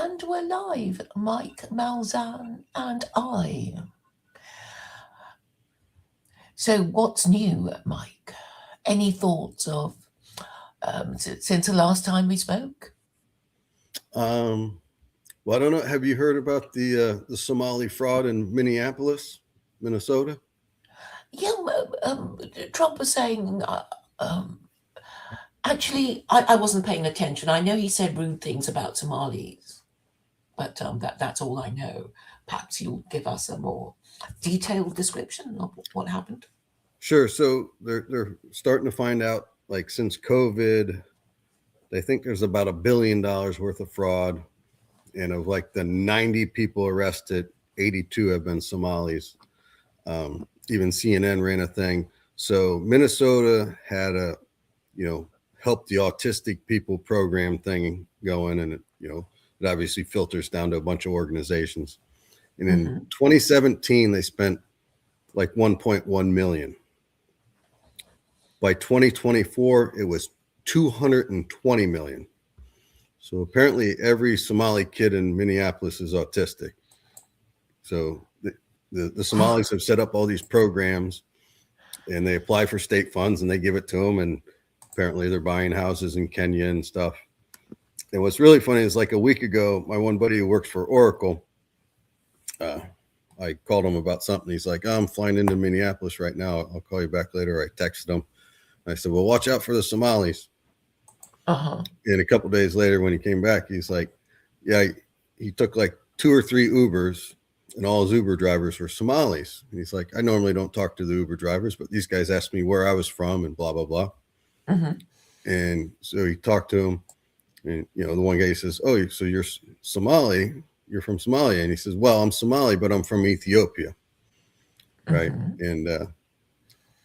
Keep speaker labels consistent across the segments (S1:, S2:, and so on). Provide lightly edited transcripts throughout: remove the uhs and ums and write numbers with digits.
S1: And we're live, Mike Malzahn and I. So, what's new, Mike? Any thoughts of since the last time we spoke?
S2: Well, I don't know. Have you heard about the Somali fraud in Minneapolis, Minnesota?
S1: Yeah, Trump was saying. Actually, I wasn't paying attention. I know he said rude things about Somalis, but that's all I know. Perhaps you'll give us a more detailed description of what happened.
S2: Sure. So they're starting to find out, like, since COVID, they think there's about $1 billion worth of fraud, and of like the 90 people arrested, 82 have been Somalis. Even CNN ran a thing. So Minnesota had help the autistic people program thing going, and it obviously filters down to a bunch of organizations. And in
S1: Hmm.
S2: 2017, they spent like 1.1 million. By 2024, it was 220 million. So apparently, every Somali kid in Minneapolis is autistic. So the Somalis have set up all these programs, and they apply for state funds, and they give it to them. And apparently, they're buying houses in Kenya and stuff. And what's really funny is, like, a week ago, my one buddy who works for Oracle, I called him about something. He's like, "Oh, I'm flying into Minneapolis right now. I'll call you back later." I texted him. I said, "Well, watch out for the Somalis."
S1: Uh-huh.
S2: And a couple of days later, when he came back, he's like, "Yeah, he took like 2 or 3 Ubers, and all his Uber drivers were Somalis." And he's like, "I normally don't talk to the Uber drivers, but these guys asked me where I was from and blah, blah, blah."
S1: Hmm.
S2: And so he talked to him. And, the one guy says, "Oh, so you're Somali? You're from Somalia?" And he says, "Well, I'm Somali, but I'm from Ethiopia." Right.
S1: Hmm.
S2: And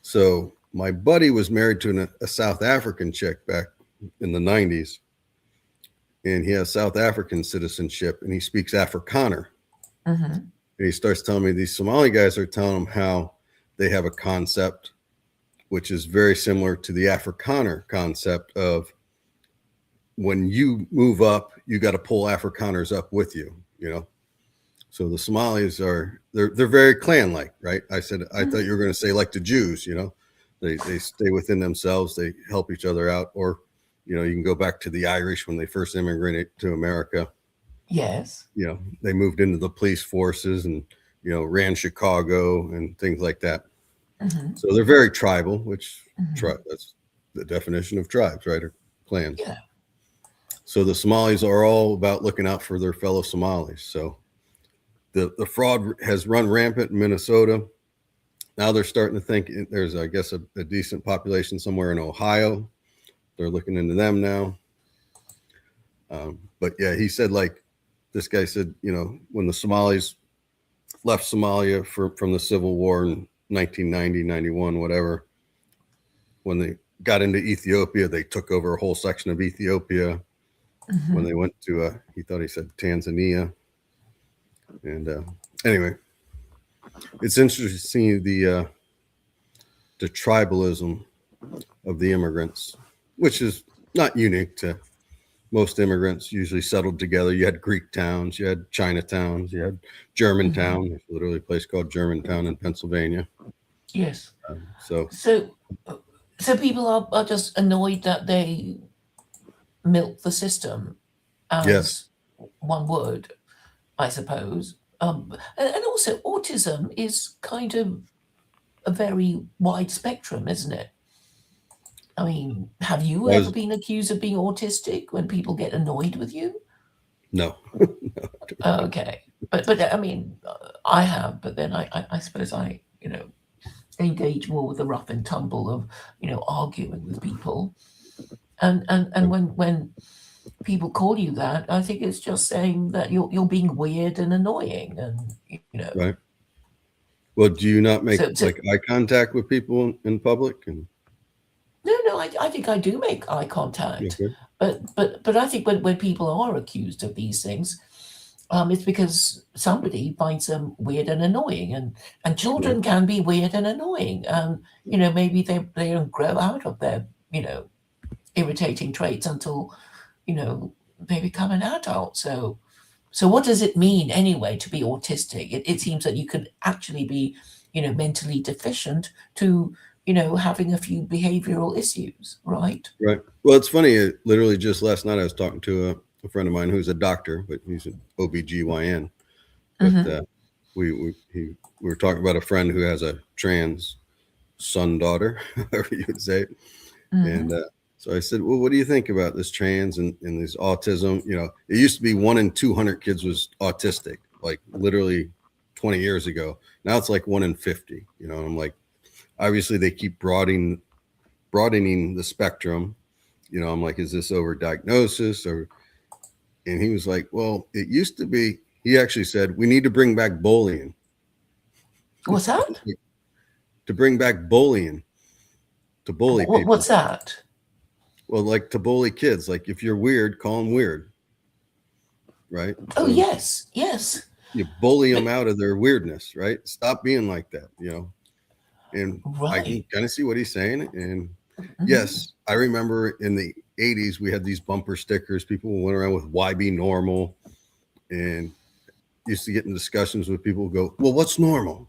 S2: so my buddy was married to a South African chick back in the 90s. And he has South African citizenship, and he speaks Afrikaner.
S1: Hmm.
S2: And he starts telling me these Somali guys are telling him how they have a concept which is very similar to the Afrikaner concept of, when you move up, you got to pull Afrikaners up with you. So the Somalis they're very clan-like, right? I thought you were going to say like the Jews, they stay within themselves, they help each other out. Or, you can go back to the Irish when they first immigrated to America.
S1: Yes.
S2: They moved into the police forces and, ran Chicago and things like that.
S1: Hmm.
S2: So they're very tribal, which
S1: Hmm.
S2: that's the definition of tribes, right? Or clans.
S1: Yeah.
S2: So the Somalis are all about looking out for their fellow Somalis. So the fraud has run rampant in Minnesota. Now they're starting to think there's, I guess, a decent population somewhere in Ohio. They're looking into them now. But yeah, he said, like, this guy said, when the Somalis left Somalia from the Civil War in 1990, 91, whatever, when they got into Ethiopia, they took over a whole section of Ethiopia. When
S1: Hmm.
S2: they went to, he said Tanzania. And anyway, it's interesting to see the tribalism of the immigrants, which is not unique to most immigrants. Usually settled together. You had Greek towns, you had Chinatowns, you had
S1: Hmm.
S2: Germantown. There's literally a place called Germantown in Pennsylvania.
S1: Yes.
S2: So
S1: So, so people are just annoyed that they milk the system,
S2: yes,
S1: as one would, I suppose. And also, autism is kind of a very wide spectrum, isn't it? I mean, have you ever
S2: was
S1: been accused of being autistic when people get annoyed with you?
S2: no,
S1: Okay, but I mean, I have, but then I suppose I engage more with the rough and tumble of arguing with people, and when people call you that, I think it's just saying that you're being weird and annoying, and
S2: right. Well, do you not make
S1: so
S2: like eye contact with people in public? And
S1: no, I think I do make eye contact,
S2: okay,
S1: but I think when people are accused of these things, it's because somebody finds them weird and annoying, and
S2: right.
S1: children can be weird and annoying, and maybe they don't grow out of their you know irritating traits until you know they become an adult. So So what does it mean anyway to be autistic? It seems that you could actually be, mentally deficient to, having a few behavioral issues, right?
S2: Right. Well, it's funny. Literally just last night, I was talking to a friend of mine who's a doctor, but he's an OBGYN. But
S1: Mm-hmm.
S2: we were talking about a friend who has a trans son daughter, however you would say it.
S1: Mm-hmm.
S2: And so I said, well, what do you think about this trans and this autism? It used to be 1 in 200 kids was autistic, like literally 20 years ago. Now it's like 1 in 50. I'm like, obviously they keep broadening the spectrum. I'm like, is this overdiagnosis or? And he was like, well, it used to be. He actually said we need to bring back bullying.
S1: What's that?
S2: To bring back bullying, to bully people.
S1: What's that?
S2: Well, like to bully kids. Like if you're weird, call them weird, right?
S1: Oh,
S2: So
S1: yes, yes.
S2: you bully them out of their weirdness, right? Stop being like that, And I can
S1: Right.
S2: kind of see what he's saying. And
S1: Mm-hmm.
S2: yes, I remember in the 80s, we had these bumper stickers. People went around with "Why be normal," and used to get in discussions with people who go, "Well, what's normal?"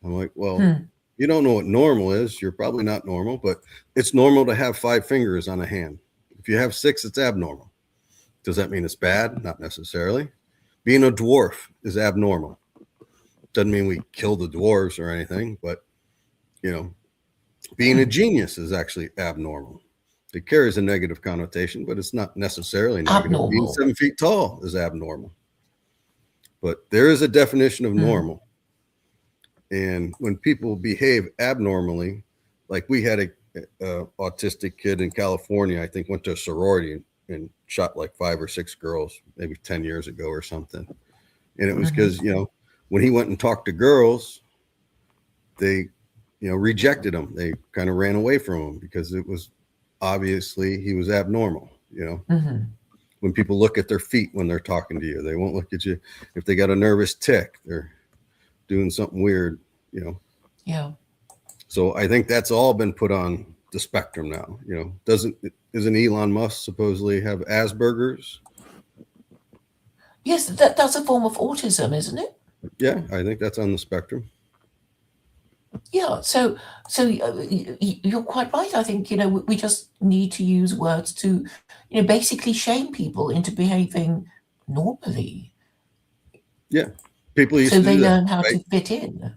S2: I'm like, "Well, you don't know what normal is. You're probably not normal, but it's normal to have 5 fingers on a hand. If you have 6, it's abnormal. Does that mean it's bad? Not necessarily. Being a dwarf is abnormal. Doesn't mean we kill the dwarves or anything, but being a genius is actually abnormal. It carries a negative connotation, but it's not necessarily negative. Being
S1: Abnormal.
S2: 7 feet tall is abnormal. But there is a definition of normal. And when people behave abnormally, like we had a autistic kid in California, I think went to a sorority and shot like 5 or 6 girls, maybe 10 years ago or something. And it was because, when he went and talked to girls, they, rejected him. They kind of ran away from him because it was obviously he was abnormal,
S1: Mm-hmm.
S2: When people look at their feet when they're talking to you, they won't look at you. If they got a nervous tick, they're doing something weird,
S1: Yeah.
S2: So I think that's all been put on the spectrum now. Isn't Elon Musk supposedly have Asperger's?
S1: Yes, that's a form of autism, isn't it?
S2: Yeah, I think that's on the spectrum.
S1: Yeah. So you're quite right. I think we just need to use words to basically shame people into behaving normally,
S2: Yeah, people used
S1: so
S2: to
S1: they
S2: do that.
S1: learn how to fit in.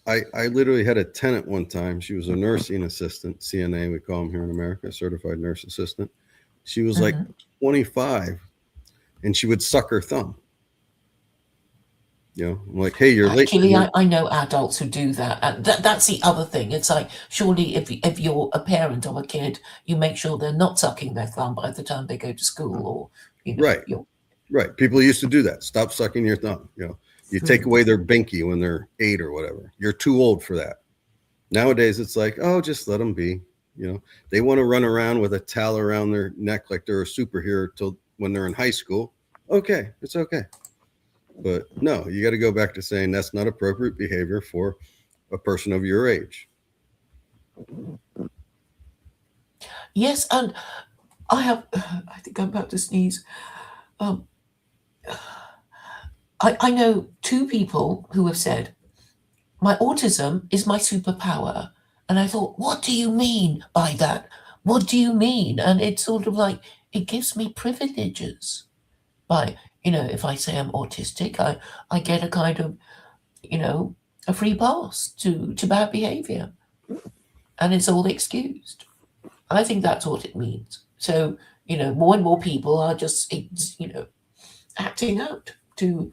S2: I literally had a tenant one time. She was a nursing assistant, CNA, we call them here in America, certified nurse assistant. She was like
S1: Mm-hmm.
S2: 25 and she would suck her thumb. I'm like, hey, you're late.
S1: Actually, I know adults who do that, and that's the other thing. It's like, surely if you're a parent of a kid, you make sure they're not sucking their thumb by the time they go to school, or
S2: Right,
S1: you're.
S2: right. People used to do that. Stop sucking your thumb. You take away their binky when they're 8 or whatever. You're too old for that. Nowadays, it's like, oh, just let them be. They want to run around with a towel around their neck like they're a superhero till when they're in high school. Okay, it's okay. But no, you got to go back to saying that's not appropriate behavior for a person of your age.
S1: Yes, and I think I'm about to sneeze. Um, I know 2 people who have said, my autism is my superpower. And I thought, what do you mean by that? What do you mean? And it's sort of like, it gives me privileges. By, if I say I'm autistic, I get a kind of, you know, a free pass to bad behavior. And it's all excused. I think that's what it means. So, more and more people are just, acting out to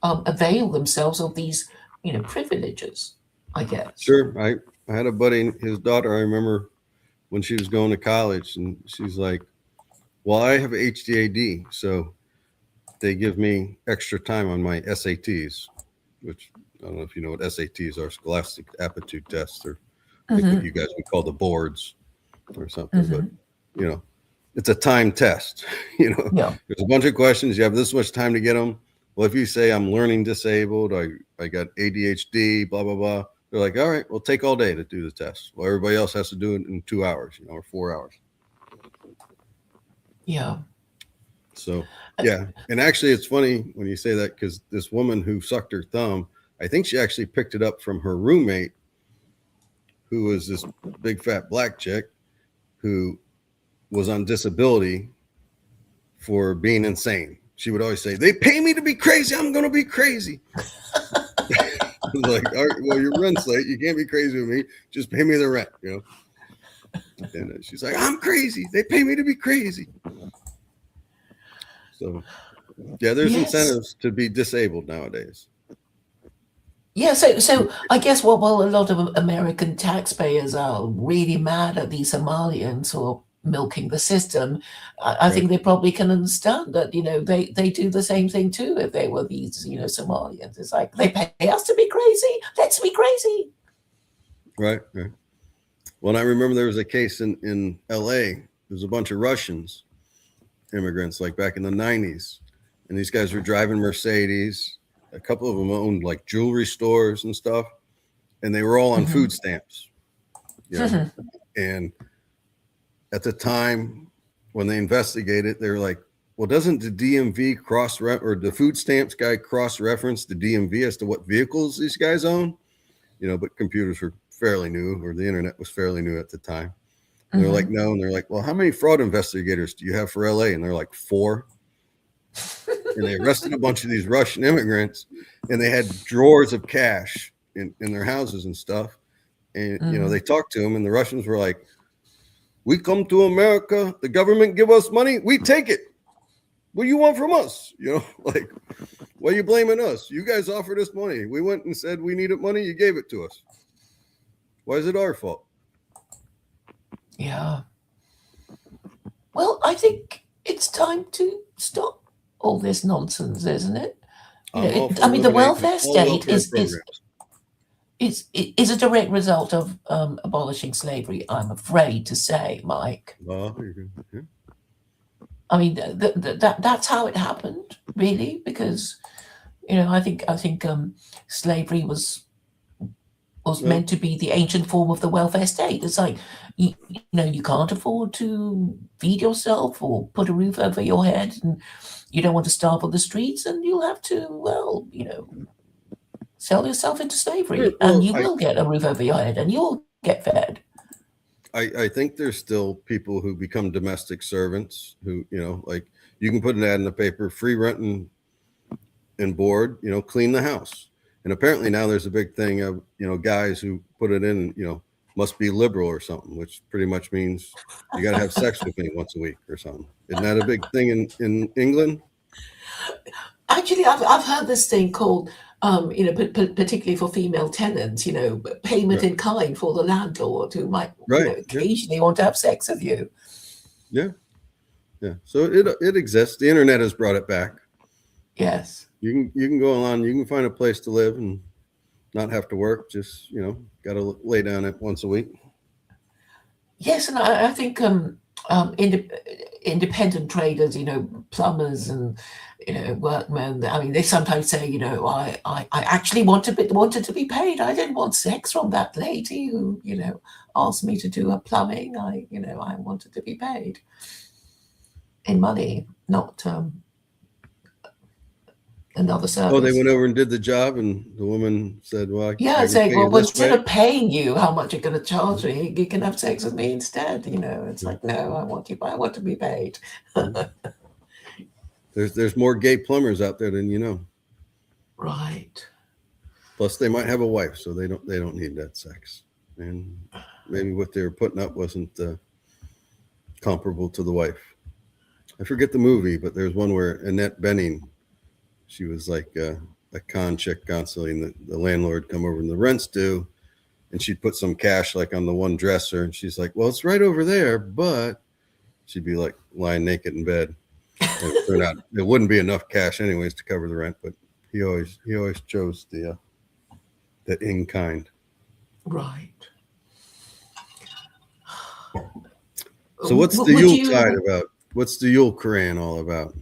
S1: avail themselves of these, privileges, I guess.
S2: Sure. I had a buddy, his daughter, I remember when she was going to college, and she's like, well, I have HDAD, so they give me extra time on my SATs, which I don't know if you know what SATs are, Scholastic Aptitude Tests, or like what
S1: Mm-hmm.
S2: you guys would call the boards or something. But,
S1: Mm-hmm.
S2: you know, it's a time test.
S1: Yeah.
S2: There's a bunch of questions. You have this much time to get them. Well, if you say I'm learning disabled, I got ADHD, blah, blah, blah. They're like, all right, we'll take all day to do the test. Well, everybody else has to do it in 2 hours, or 4 hours.
S1: Yeah.
S2: So yeah, and actually, it's funny when you say that because this woman who sucked her thumb, I think she actually picked it up from her roommate, who was this big fat black chick who was on disability for being insane. She would always say, "They pay me to be crazy. I'm going to be crazy." Like, all right, well, your rent's late. You can't be crazy with me. Just pay me the rent, you know. And she's like, "I'm crazy. They pay me to be crazy." So, yeah, there's
S1: Yes.
S2: incentives to be disabled nowadays.
S1: Yeah, so I guess while a lot of American taxpayers are really mad at these Somalians who are milking the system, I
S2: Right,
S1: think they probably can understand that, they do the same thing too if they were these, Somalians. It's like they pay us to be crazy. Let's be crazy.
S2: right, right. Well, I remember there was a case in L.A. There was a bunch of Russians immigrants, like back in the '90s, and these guys were driving Mercedes. A couple of them owned like jewelry stores and stuff, and they were all on
S1: Hmm.
S2: food stamps, you know. And at the time when they investigated, they were like, "Well, doesn't the DMV or the food stamps guy cross reference the DMV as to what vehicles these guys own?" But computers were fairly new, or the internet was fairly new at the time. And they're like,
S1: Hmm.
S2: "No," and they're like, "Well, how many fraud investigators do you have for LA?" And they're like, "4." And they arrested a bunch of these Russian immigrants, and they had drawers of cash in their houses and stuff. And they talked to them, and the Russians were like, "We come to America, the government give us money, we take it. What do you want from us?" Like, why are you blaming us? You guys offered us money. We went and said we needed money. You gave it to us. Why is it our fault?
S1: Yeah. Well, I think it's time to stop all this nonsense, isn't it?
S2: I'm all for
S1: I mean, the
S2: eliminating
S1: welfare
S2: all
S1: state
S2: welfare
S1: is
S2: programs.
S1: is a direct result of abolishing slavery. I'm afraid to say, Mike.
S2: Oh, yeah.
S1: I mean, that's how it happened, really, because I think slavery was
S2: Well,
S1: meant to be the ancient form of the welfare state. It's like you can't afford to feed yourself or put a roof over your head, and you don't want to starve on the streets, and you'll have to, well, sell yourself into
S2: sure.
S1: slavery, and
S2: Well,
S1: you will get a roof over your head, and you'll get fed.
S2: I think there's still people who become domestic servants who, like you can put an ad in the paper, free rent and board, clean the house. And apparently now there's a big thing of, guys who put it in, must be liberal or something, which pretty much means you got to have sex with me once a week or something. Isn't that a big thing in England?
S1: Actually, I've heard this thing called, particularly for female tenants, payment
S2: Right.
S1: in kind for the landlord who might,
S2: Right. Yeah.
S1: occasionally want to have sex with you.
S2: Yeah. Yeah. So it exists. The internet has brought it back.
S1: Yes.
S2: You can go online, you can find a place to live and not have to work. Just, got to lay down it once a week.
S1: Yes, and I think independent traders, plumbers and workmen. I mean, they sometimes say, I actually wanted to be paid. I didn't want sex from that lady who asked me to do her plumbing. I wanted to be paid in money, not another
S2: Oh, they
S1: service.
S2: went over and did the job, and the woman said, "Well,
S1: Yeah,
S2: I
S1: it's
S2: can
S1: like,
S2: pay you
S1: well,
S2: this
S1: instead
S2: way."
S1: of paying you how much you're going to charge me, you can have sex with me instead. It's
S2: Yeah.
S1: like, no, I want to be paid.
S2: Yeah. There's more gay plumbers out there than you know.
S1: Right.
S2: Plus, they might have a wife, so they don't need that sex. And maybe what they were putting up wasn't comparable to the wife. I forget the movie, but there's one where Annette Bening, she was like a con chick constantly, and the landlord come over and the rent's due, and she'd put some cash like on the one dresser, and she's like, "Well, it's right over there," but she'd be like lying naked in bed, and it turned out it wouldn't be enough cash anyways to cover the rent. But he always chose the in kind.
S1: Right.
S2: So what's the
S1: Would
S2: Yule tide
S1: you?
S2: about? What's the Yule Koran all about?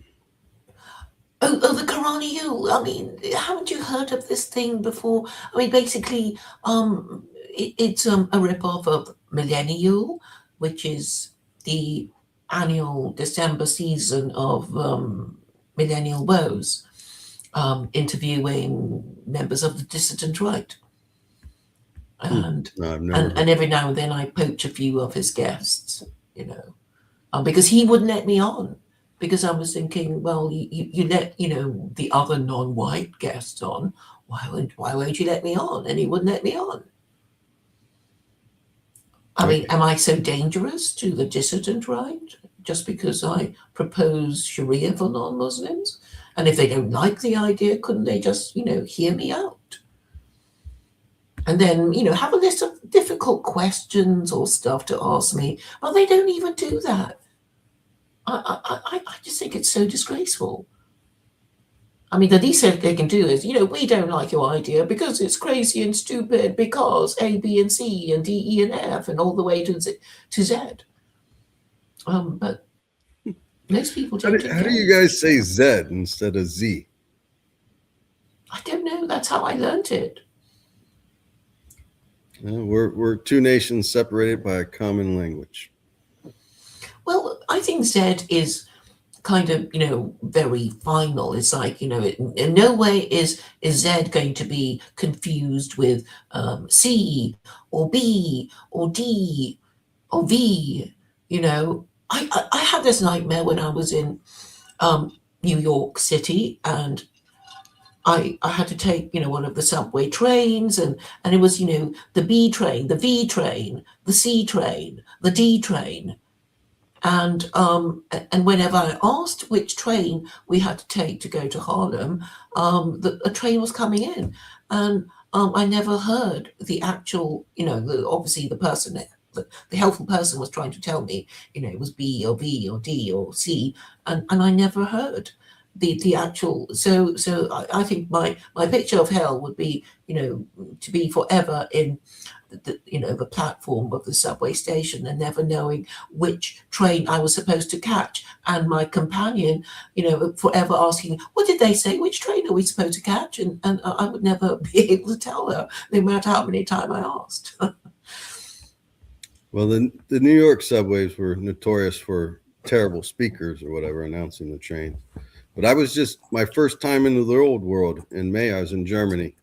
S1: Oh, the Koraniyule. I mean, haven't you heard of this thing before? I mean, basically, it's a ripoff of Millennial, which is the annual December season of Millennial Woes, interviewing members of the dissident right. And,
S2: No, I've never
S1: and every now and then I poach a few of his guests, because he wouldn't let me on. Because I was thinking, well, you let the other non-white guests on. Why won't you let me on? And he wouldn't let me on. I mean, am I so dangerous to the dissident right just because I propose Sharia for non-Muslims? And if they don't like the idea, couldn't they just hear me out? And then have a list of difficult questions or stuff to ask me, but they don't even do that. I just think it's so disgraceful. I mean, the least they can do is, we don't like your idea because it's crazy and stupid because A, B, and C, and D, E, and F, and all the way to Z. But most people don't.
S2: How do you guys say Z instead of Z?
S1: I don't know. That's how I learned it.
S2: We're two nations separated by a common language.
S1: Well, I think Z is kind of very final. It's like in no way is Z going to be confused with C or B or D or V. I had this nightmare when I was in New York City, and I had to take one of the subway trains, and it was the B train, the V train, the C train, the D train. And whenever I asked which train we had to take to go to Harlem, a train was coming in, and I never heard the actual, obviously the person, the helpful person was trying to tell me, it was B or V or D or C, and I never heard the actual. So I think my picture of hell would be, to be forever in the platform of the subway station and never knowing which train I was supposed to catch, and my companion forever asking, what did they say, which train are we supposed to catch, and I would never be able to tell her no matter how many times I asked.
S2: Well, the New York subways were notorious for terrible speakers or whatever announcing the train. But I was just my first time into the old world in May. I was in Germany.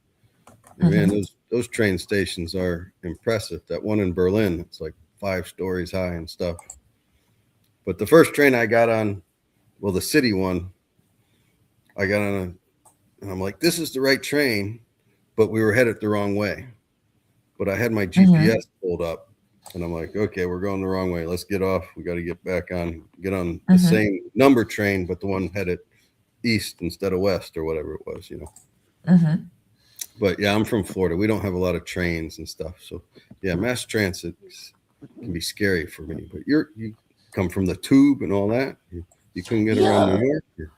S2: And man, those train stations are impressive. That one in Berlin, it's like 5 stories high and stuff. But the first train I got on, well, the city one, I got on and I'm like, this is the right train, but we were headed the wrong way. But I had my GPS pulled up, and I'm like, okay, we're going the wrong way. Let's get off. We got to get back on, get on the same number train, but the one headed east instead of west or whatever it was, But yeah, I'm from Florida. We don't have a lot of trains and stuff. So yeah, mass transit can be scary for me. But you come from the tube and all that. You couldn't get around New York.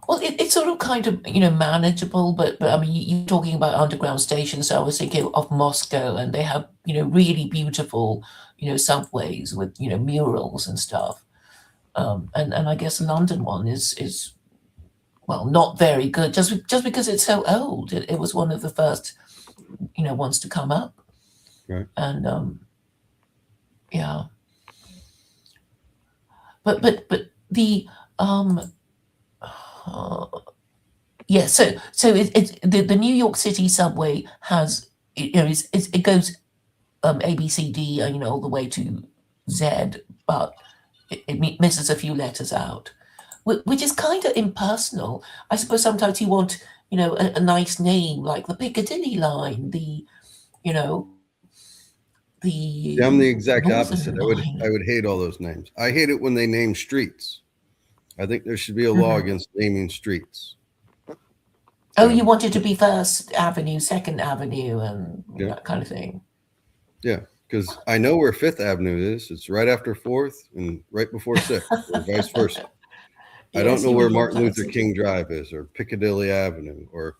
S1: Well, it's sort of kind of manageable, but I mean, you're talking about underground stations. So I was thinking of Moscow, and they have really beautiful subways with murals and stuff. And I guess the London one is well, not very good, just because it's so old. It was one of the first ones to come up,
S2: Right.
S1: And yeah, but the yeah, so it's the New York City subway has it goes A, B, C, D, all the way to Z, but it misses a few letters out, which is kind of impersonal. I suppose sometimes you want a nice name like the Piccadilly line, the
S2: Yeah, I'm the exact
S1: Northern
S2: opposite.
S1: line.
S2: I would hate all those names. I hate it when they name streets. I think there should be a law against naming streets.
S1: Oh, you want it to be First Avenue, Second Avenue, and that kind of thing.
S2: Yeah, because I know where Fifth Avenue is. It's right after Fourth and right before Sixth, or vice versa. I don't know where Martin Luther King Drive is, or Piccadilly Avenue, or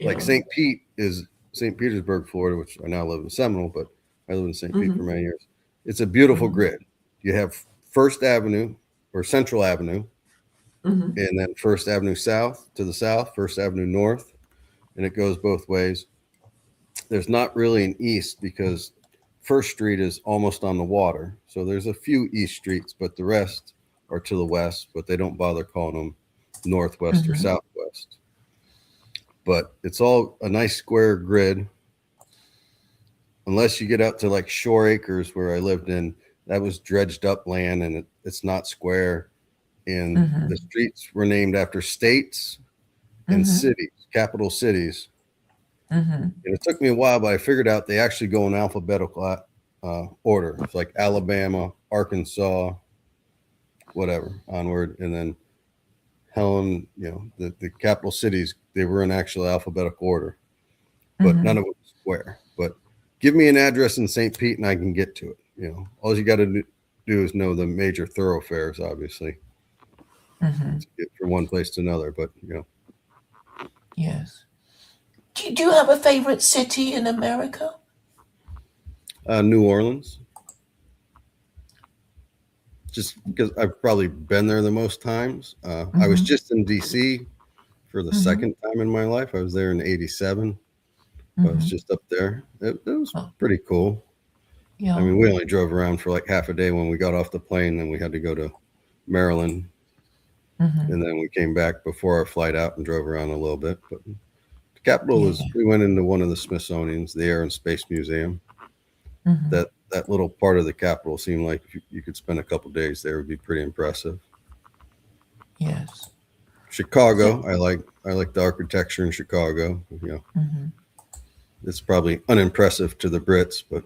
S2: like St. Petersburg, Florida, which I now live in Seminole, but I lived in St. Pete for many years. It's a beautiful grid. You have First Avenue or Central Avenue, and then First Avenue South to the south, First Avenue North, and it goes both ways. There's not really an east because First Street is almost on the water. So there's a few east streets, but the rest are to the west, but they don't bother calling them northwest or southwest. But it's all a nice square grid. Unless you get out to like Shore Acres where I lived in, that was dredged up land and it's not square. And the streets were named after states and cities, capital cities. And it took me a while, but I figured out they actually go in alphabetical order. It's like Alabama, Arkansas, whatever, onward. And then Helen, the capital cities, they were in actual alphabetical order, but none of it was square. But give me an address in St. Pete and I can get to it. All you got to do is know the major thoroughfares, obviously, to get from one place to another. But,
S1: Yes. Do you have a favorite city in America?
S2: New Orleans. Just because I've probably been there the most times. I was just in D.C. for the second time in my life. I was there in '87. I was just up there. It was pretty cool.
S1: Yeah.
S2: I mean, we only drove around for like half a day when we got off the plane. Then we had to go to Maryland. And then we came back before our flight out and drove around a little bit. But the Capitol was, we went into one of the Smithsonian's, the Air and Space Museum. That little part of the Capitol seemed like if you could spend a couple days there, it would be pretty impressive.
S1: Yes.
S2: Chicago, I like the architecture in Chicago. It's probably unimpressive to the Brits, but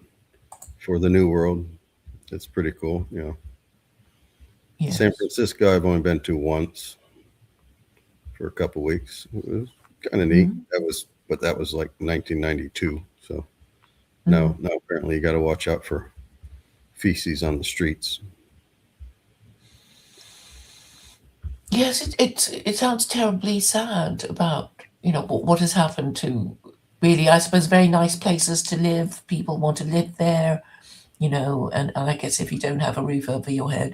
S2: for the New World, it's pretty cool.
S1: Yes.
S2: San Francisco, I've only been to once for a couple weeks. It was kind of neat. That was like 1992. So now apparently you got to watch out for feces on the streets.
S1: Yes, it sounds terribly sad about what has happened to really, I suppose, very nice places to live. People want to live there, and I guess if you don't have a roof over your head,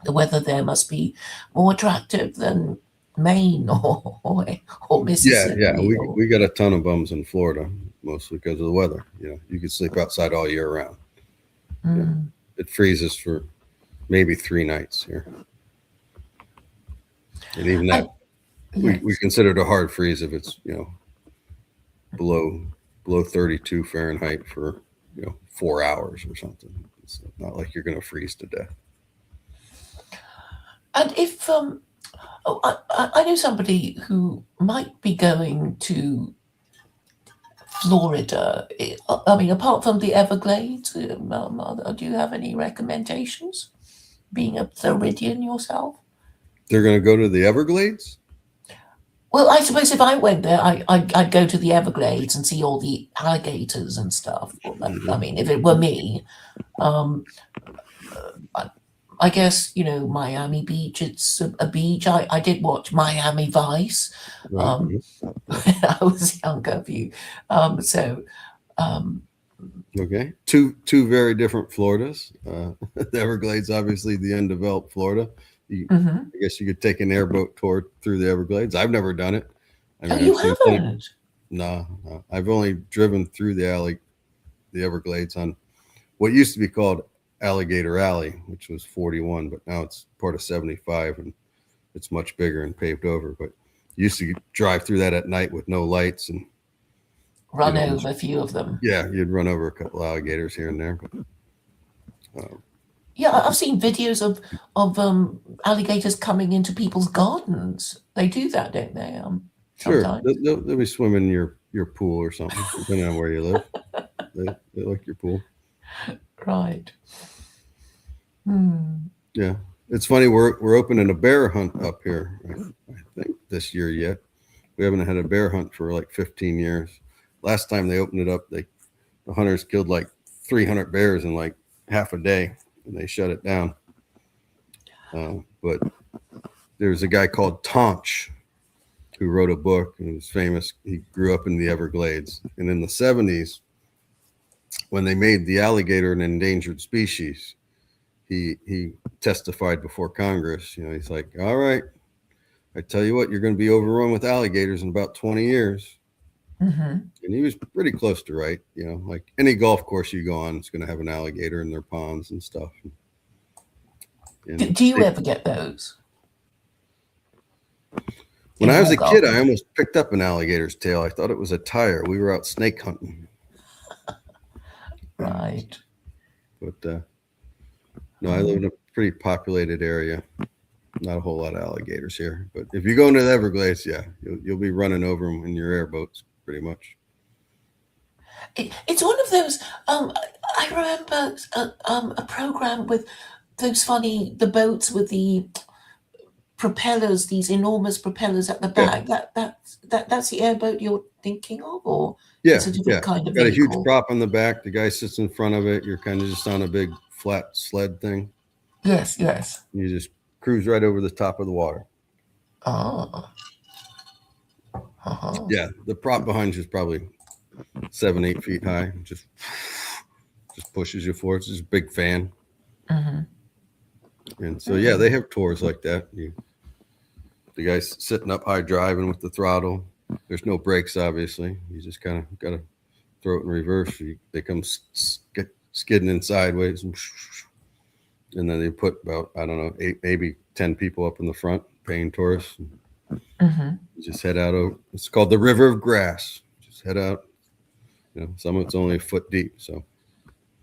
S1: the weather there must be more attractive than Maine or Mississippi.
S2: Yeah. We got a ton of bums in Florida, mostly because of the weather. You could sleep outside all year round. It freezes for maybe 3 nights here. And even that, we consider it a hard freeze if it's, below 32 Fahrenheit for, 4 hours or something. It's not like you're going to freeze to death.
S1: And if I know somebody who might be going to Florida. I mean, apart from the Everglades, do you have any recommendations? Being a Floridian yourself?
S2: They're going to go to the Everglades?
S1: Well, I suppose if I went there, I'd go to the Everglades and see all the alligators and stuff. I mean, if it were me, I guess, Miami Beach, it's a beach. I did watch Miami Vice when I was younger.
S2: Okay. Two very different Floridas. The Everglades, obviously the undeveloped Florida. I guess you could take an airboat tour through the Everglades. I've never done it.
S1: You haven't?
S2: No. I've only driven through the Everglades on what used to be called Alligator Alley, which was 41, but now it's part of 75 and it's much bigger and paved over. But you used to drive through that at night with no lights and
S1: run over a few of them.
S2: Yeah, you'd run over a couple of alligators here and there. But,
S1: yeah, I've seen videos of alligators coming into people's gardens. They do that, don't they?
S2: Sure, they'll be swimming in your pool or something, depending on where you live. They like your pool.
S1: Right.
S2: Yeah, it's funny. We're opening a bear hunt up here. I think this year yet. We haven't had a bear hunt for like 15 years. Last time they opened it up, the hunters killed like 300 bears in like half a day, and they shut it down. But there's a guy called Tonch who wrote a book and was famous. He grew up in the Everglades, and in the 70s, when they made the alligator an endangered species, he testified before Congress. He's like, all right, I tell you what, you're going to be overrun with alligators in about 20 years.
S1: Mm-hmm.
S2: And he was pretty close to right. You know, like any golf course you go on, it's going to have an alligator in their ponds and stuff. And
S1: Do you ever get those
S2: when
S1: in
S2: I was
S1: your
S2: a kid, I
S1: garden?
S2: almost picked up an alligator's tail. I thought it was a tire. We were out snake hunting,
S1: Right.
S2: but no, I live in a pretty populated area. Not a whole lot of alligators here, but if you go into the Everglades, yeah, you'll be running over them in your airboats, pretty much.
S1: It's one of those. I remember a program with those the boats with the propellers, these enormous propellers at the
S2: Yeah,
S1: back. That's the airboat you're thinking of, or
S2: yeah,
S1: it's a different
S2: yeah.
S1: kind of
S2: Got a huge
S1: vehicle.
S2: prop on the back. The guy sits in front of it. You're kind of just on a big flat sled thing.
S1: Yes, yes.
S2: You just cruise right over the top of the water.
S1: Ah, uh-huh.
S2: Yeah, the prop behind you is probably 7, 8 feet high. Just pushes you forward. It's just a big fan.
S1: Mm-hmm.
S2: And so yeah, they have tours like that. The guy's sitting up high driving with the throttle. There's no brakes, obviously. You just kind of got to throw it in reverse. They come skidding in sideways, and then they put about, I don't know, 8, maybe 10 people up in the front paying tourists.
S1: Mm-hmm.
S2: You just head out. It's called the River of Grass. Just head out. You know, some of it's only a foot deep, so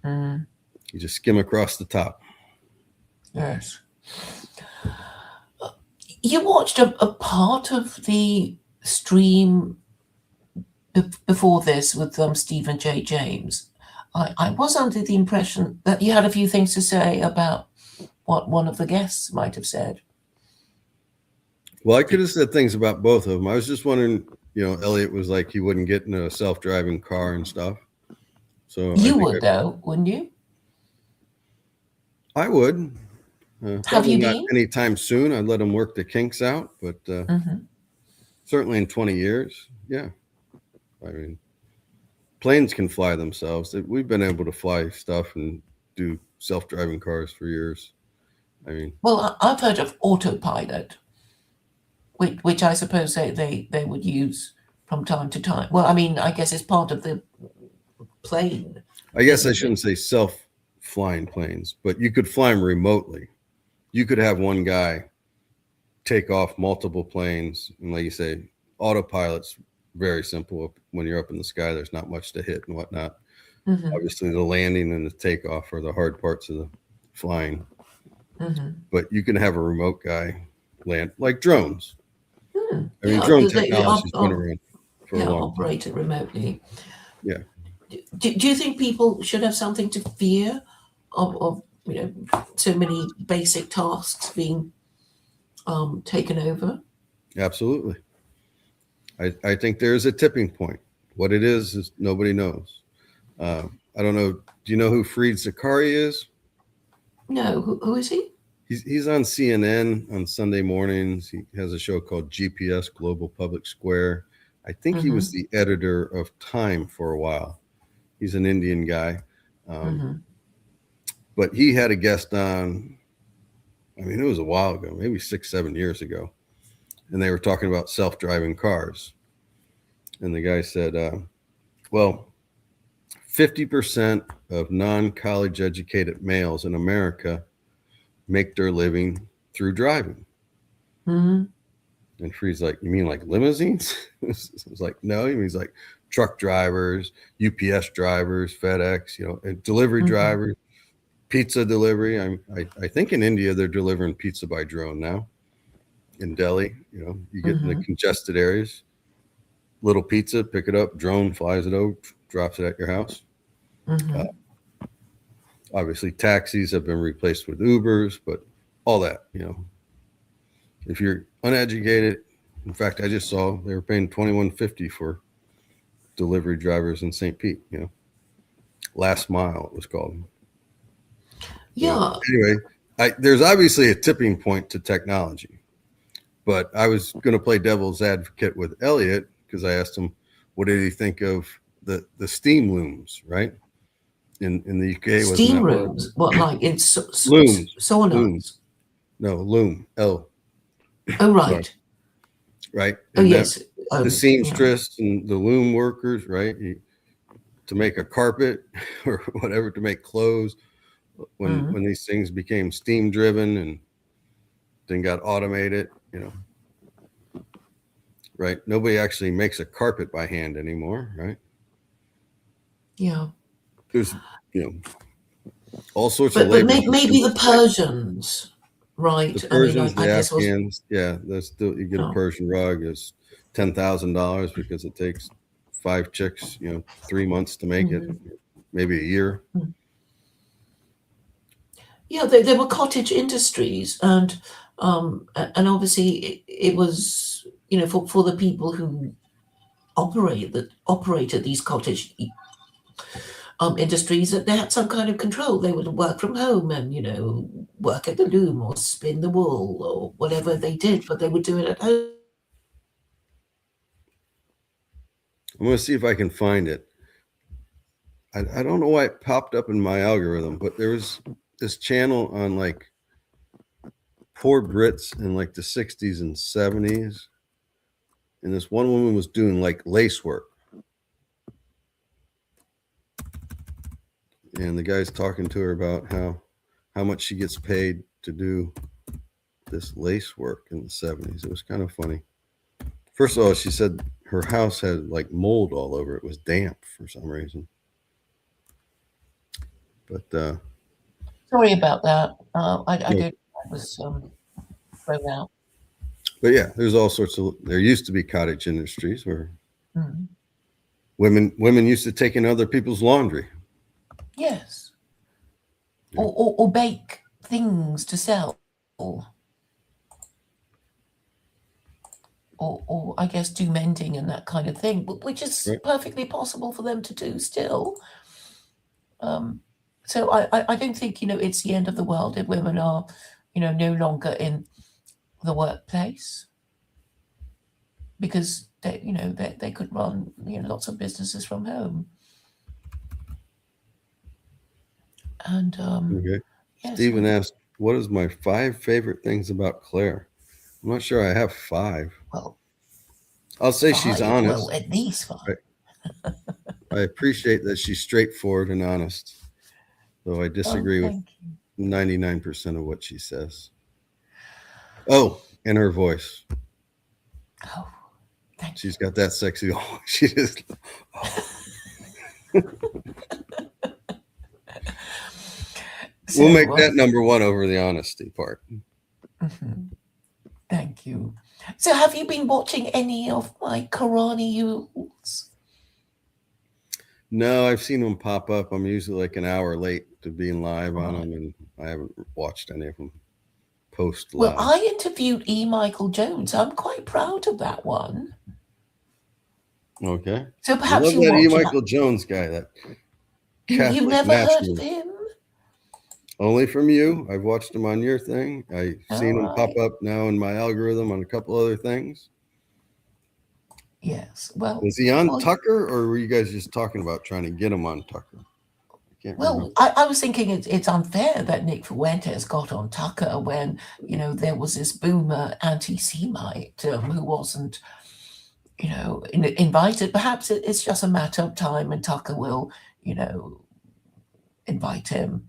S1: Mm,
S2: you just skim across the top.
S1: yes. You watched a part of the stream before this with Stephen J. James. I was under the impression that you had a few things to say about what one of the guests might have said.
S2: Well, I could have said things about both of them. I was just wondering, you know, Elliot was like he wouldn't get in a self-driving car and stuff. So
S1: You would, though, wouldn't you?
S2: I would.
S1: Have
S2: Probably
S1: you
S2: not
S1: been?
S2: anytime soon. I'd let them work the kinks out, but
S1: Mm-hmm.
S2: certainly in 20 years, yeah. I mean, planes can fly themselves. We've been able to fly stuff and do self-driving cars for years. I mean,
S1: Well, I've heard of autopilot, which I suppose they would use from time to time. Well, I mean, I guess it's part of the plane,
S2: I guess I
S1: isn't it?
S2: shouldn't say self-flying planes, but you could fly them remotely. You could have one guy take off multiple planes, and like you say, autopilot's very simple. When you're up in the sky, there's not much to hit and whatnot.
S1: Mm-hmm.
S2: Obviously, the landing and the takeoff are the hard parts of the flying.
S1: Mm-hmm.
S2: But you can have a remote guy land like drones. I mean,
S1: Yeah,
S2: drone
S1: because
S2: technology's been around for a
S1: yeah,
S2: long time.
S1: operated remotely.
S2: Yeah.
S1: Do you think people should have something to fear of so many basic tasks being taken over?
S2: Absolutely. I think there's a tipping point. What it is nobody knows. I don't know. Do you know who Fareed Zakaria is?
S1: No, who is he?
S2: He's on CNN on Sunday mornings. He has a show called GPS Global Public Square. I think he was the editor of Time for a while. He's an Indian guy. But he had a guest on, I mean, it was a while ago, maybe 6, 7 years ago. And they were talking about self-driving cars. And the guy said, well, 50% of non-college educated males in America make their living through driving.
S1: Mm-hmm.
S2: And Freed's like, you mean like limousines? It's like, no, he means like truck drivers, UPS drivers, FedEx, you know, and delivery drivers, pizza delivery. I think in India, they're delivering pizza by drone now. In Delhi, you know, you get in the congested areas, little pizza, pick it up, drone flies it over, drops it at your house. Obviously, taxis have been replaced with Ubers, but all that, you know, if you're uneducated, in fact, I just saw they were paying $21.50 for delivery drivers in St. Pete. You know, last mile it was called.
S1: Yeah.
S2: So anyway, there's obviously a tipping point to technology, but I was going to play devil's advocate with Elliot because I asked him, what did he think of the steam looms, right? In the UK,
S1: Steam rooms? What, like in
S2: looms?
S1: saunas?
S2: Looms. No, loom. L.
S1: Oh,
S2: Sorry.
S1: right.
S2: Right.
S1: Oh,
S2: And
S1: yes.
S2: the
S1: Yeah.
S2: seamstress and the loom workers, right? To make a carpet or whatever, to make clothes, when these things became steam driven and then got automated, right? Nobody actually makes a carpet by hand anymore, right?
S1: Yeah.
S2: There's, you know, all sorts of
S1: But
S2: labor
S1: maybe
S2: systems
S1: the
S2: to make
S1: Persians,
S2: the
S1: right? I mean,
S2: Persians,
S1: I
S2: the
S1: guess was
S2: Afghans. Yeah, that's still, you get a
S1: oh,
S2: Persian rug is $10,000 because it takes 5 chicks, 3 months to make it,
S1: mhm.
S2: maybe a year.
S1: Yeah, there were cottage industries, and obviously it was, for the people who operated these cottage industries, that they had some kind of control. They would work from home and work at the loom or spin the wool or whatever they did, but they would do it at home.
S2: I'm going to see if I can find it. I don't know why it popped up in my algorithm, but there was this channel on like poor Brits in like the 60s and 70s. And this one woman was doing like lace work. And the guy's talking to her about how much she gets paid to do this lace work in the 70s. It was kind of funny. First of all, she said her house had like mold all over it. It was damp for some reason. But
S1: Sorry about that. I
S2: no,
S1: did. I was thrown out.
S2: but yeah, there's all sorts of. There used to be cottage industries where
S1: Mm.
S2: women used to take in other people's laundry.
S1: Yes,
S2: Yeah.
S1: or bake things to sell, or I guess do mending and that kind of thing, which is
S2: Right.
S1: perfectly possible for them to do still. So I don't think it's the end of the world if women are no longer in the workplace, because they could run lots of businesses from home. And
S2: Okay.
S1: yes,
S2: Stephen asked, "What is my 5 favorite things about Claire?" I'm not sure I have 5.
S1: well,
S2: I'll say she's
S1: 5, well,
S2: honest.
S1: at least 5.
S2: I appreciate that she's straightforward and honest, though I
S1: Oh,
S2: disagree with
S1: thank you.
S2: 99% of what she says. Oh, and her voice.
S1: Oh, thank
S2: She's got that sexy. Oh, she just. Oh.
S1: you.
S2: We'll make
S1: So
S2: that number one over the honesty part.
S1: mhm, thank you. So have you been watching any of my Koraniyules?
S2: No, I've seen them pop up. I'm usually like an hour late to being live on
S1: Right.
S2: them, and I haven't watched any of them post
S1: Well,
S2: live.
S1: I interviewed E. Michael Jones. I'm quite proud of that one.
S2: Okay.
S1: So
S2: I
S1: perhaps
S2: love
S1: you
S2: that E.
S1: watch it.
S2: Michael Jones guy, that
S1: You
S2: Catholic
S1: never heard of
S2: nationalist.
S1: him?
S2: Only from you. I've watched him on your thing. I've
S1: All
S2: seen him pop
S1: right.
S2: up now in my algorithm on a couple other things.
S1: Yes. Well,
S2: Was he on
S1: well,
S2: Tucker, or were you guys just talking about trying to get him on Tucker? I can't remember.
S1: well. I was thinking it's unfair that Nick Fuentes got on Tucker when there was this boomer anti-Semite who wasn't invited. Perhaps it's just a matter of time, and Tucker will you know invite him.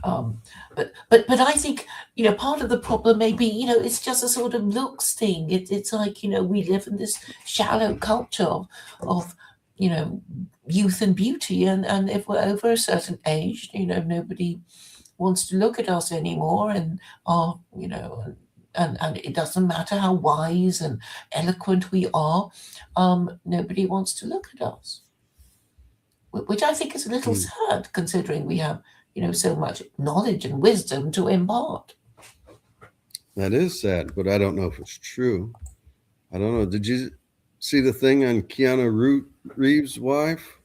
S1: Um, but I think part of the problem may be it's just a sort of looks thing. It's like we live in this shallow culture of you know youth and beauty, and if we're over a certain age, nobody wants to look at us anymore, and are and it doesn't matter how wise and eloquent we are, nobody wants to look at us, which I think is a little
S2: Hmm.
S1: sad considering we have, so much knowledge and wisdom to impart.
S2: That is sad, but I don't know if it's true. I don't know. Did you see the thing on Keanu Reeves' wife?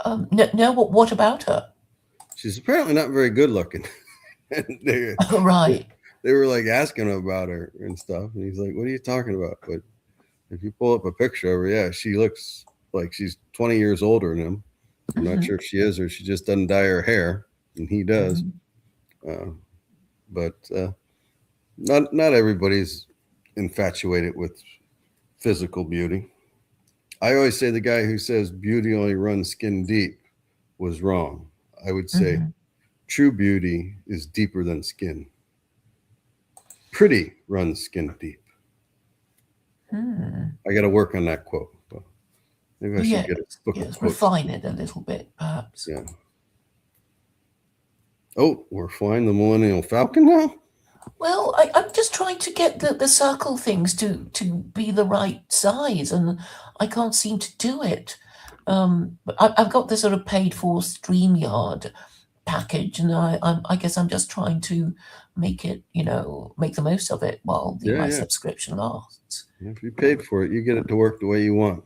S1: No, no, what about her?
S2: She's apparently not very good looking. And
S1: Oh, right.
S2: they were like asking him about her and stuff. And he's like, "What are you talking about?" But if you pull up a picture of her, yeah, she looks like she's 20 years older than him. I'm not
S1: Hmm.
S2: sure if she is or she just doesn't dye her hair, and he does.
S1: Hmm.
S2: Uh, but not everybody's infatuated with physical beauty. I always say the guy who says beauty only runs skin deep was wrong. I would say
S1: Mhm.
S2: true beauty is deeper than skin. Pretty runs skin deep.
S1: Hmm.
S2: I got to work on that quote. Maybe I should
S1: Yes,
S2: get a book of
S1: yes,
S2: quotes.
S1: refine it a little bit, perhaps.
S2: Yeah. Oh, we're flying the Millennial Falcon now?
S1: Well, I'm just trying to get the circle things to be the right size, and I can't seem to do it. But I've got this sort of paid for StreamYard package, and I guess I'm just trying to make it, make the most of it while
S2: Yeah,
S1: my
S2: yeah.
S1: subscription lasts.
S2: If you paid for it, you get it to work the way you want.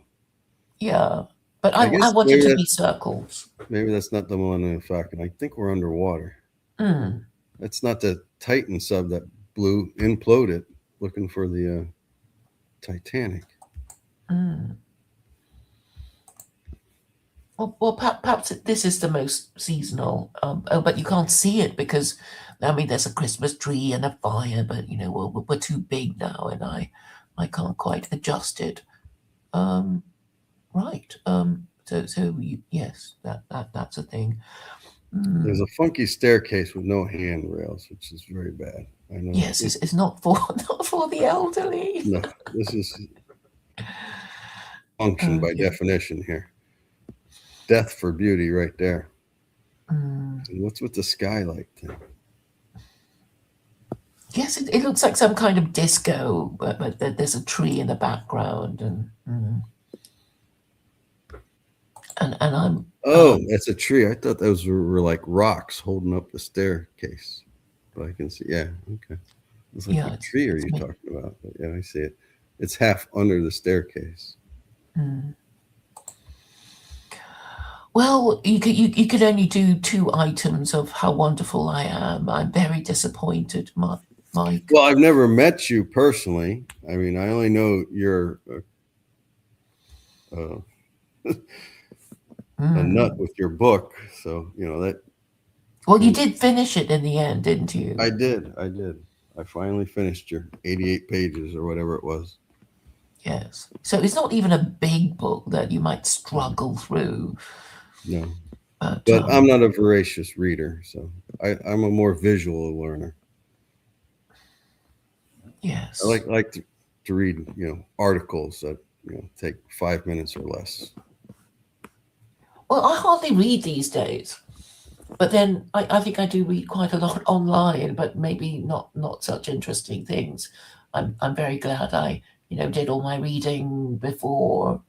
S1: Yeah, but
S2: I
S1: I
S2: guess
S1: want it to be circles.
S2: maybe that's not the Millennium Falcon. I think we're underwater.
S1: Mm,
S2: That's not the Titan sub that imploded looking for the Titanic.
S1: mm. Well, perhaps this is the most seasonal. Oh, but you can't see it because, I mean, there's a Christmas tree and a fire, but we're too big now, and I can't quite adjust it. Um, right. Yes, that's a thing.
S2: There's
S1: Mm.
S2: a funky staircase with no handrails, which is very bad. I know.
S1: Yes, it's not for not for the elderly.
S2: No, this is function by
S1: Okay.
S2: definition here. Death for beauty right there.
S1: Mm.
S2: And what's with the skylight thing?
S1: Yes, it looks like some kind of disco, but there's a tree in the background, and I'm
S2: Oh, that's a tree. I thought those were like rocks holding up the staircase. But I can see, yeah, okay. It's like,
S1: yeah,
S2: what tree are
S1: it's
S2: you
S1: me.
S2: talking about? But yeah, I see it. It's half under the staircase.
S1: Mm. Well, you could only do two items of how wonderful I am. I'm very disappointed, Mike.
S2: Well, I've never met you personally. I mean, I only know you're uh, a nut
S1: Mm.
S2: with your book. So, that.
S1: Well, you
S2: And
S1: did finish it in the end, didn't you?
S2: I did. I did. I finally finished your 88 pages or whatever it was.
S1: Yes. So it's not even a big book that you might struggle through,
S2: No.
S1: but
S2: But I'm not a voracious reader. So I'm a more visual learner. I
S1: yes.
S2: like to read, articles that, take 5 minutes or less.
S1: Well, I hardly read these days. But then I think I do read quite a lot online, but maybe not such interesting things. I'm very glad I did all my reading before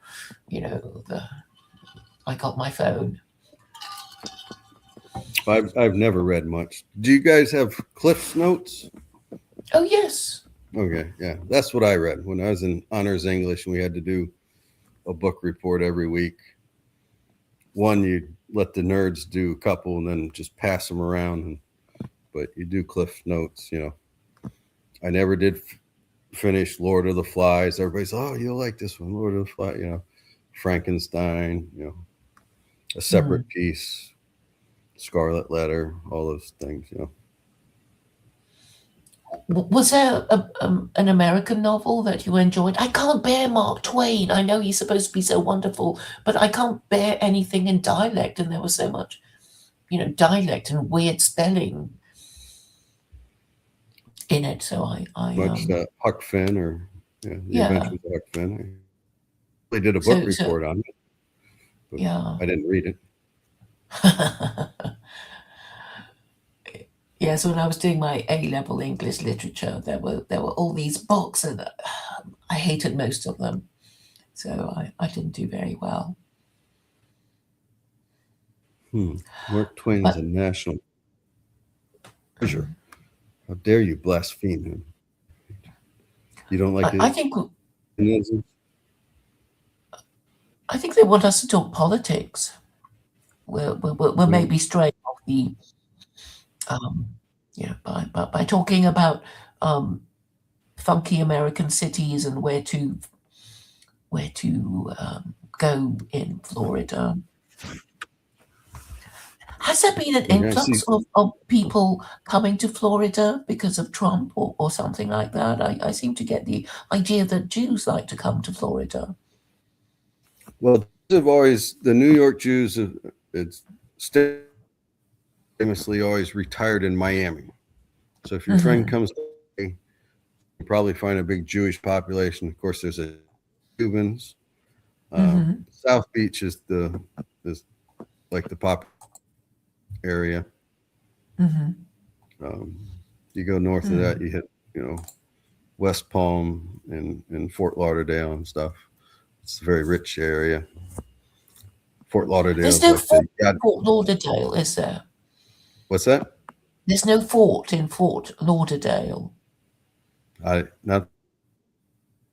S1: I got my phone.
S2: I've never read much. Do you guys have Cliff's Notes?
S1: Oh yes,
S2: Okay, yeah, that's what I read when I was in honors English and we had to do a book report every week. One, you let the nerds do a couple and then just pass them around, but you do Cliff Notes. I never did finish Lord of the Flies. Everybody's, oh, you'll like this one, Lord of the Flies. Frankenstein. A separate piece, Scarlet Letter, all those things.
S1: Was there an American novel that you enjoyed? I can't bear Mark Twain. I know he's supposed to be so wonderful, but I can't bear anything in dialect, and there was so much, dialect and weird spelling in it. So
S2: Much Huck Finn or The
S1: yeah.
S2: Adventures of Huck Finn. They did a book
S1: So
S2: report on it, but
S1: yeah.
S2: I didn't read it.
S1: Yes, when I was doing my A-level English literature, there were all these books, and I hated most of them, so I didn't do very well.
S2: Mark Twain's a
S1: But
S2: national treasure. How dare you blaspheme him? You don't like
S1: I
S2: his
S1: think
S2: opinions?
S1: I think they want us to talk politics. We're
S2: Well,
S1: maybe straying off the um, by talking about um, funky American cities and where to go in Florida. Has there been an
S2: Okay, I
S1: influx
S2: see.
S1: of people coming to Florida because of Trump or something like that? I seem to get the idea that Jews like to come to Florida.
S2: Well, have always the New York Jews have it's famously always retired in Miami. So if your friend
S1: Hmm.
S2: comes, you probably find a big Jewish population. Of course, there's a Cubans.
S1: Hmm.
S2: South Beach is like the pop area.
S1: Hmm.
S2: Um, you go north of that, you hit West Palm and Fort Lauderdale and stuff. It's a very rich area. Fort Lauderdale
S1: There's
S2: is
S1: no
S2: like the
S1: fort in Fort Lauderdale, is there?
S2: what's that?
S1: There's no fort in Fort Lauderdale.
S2: I not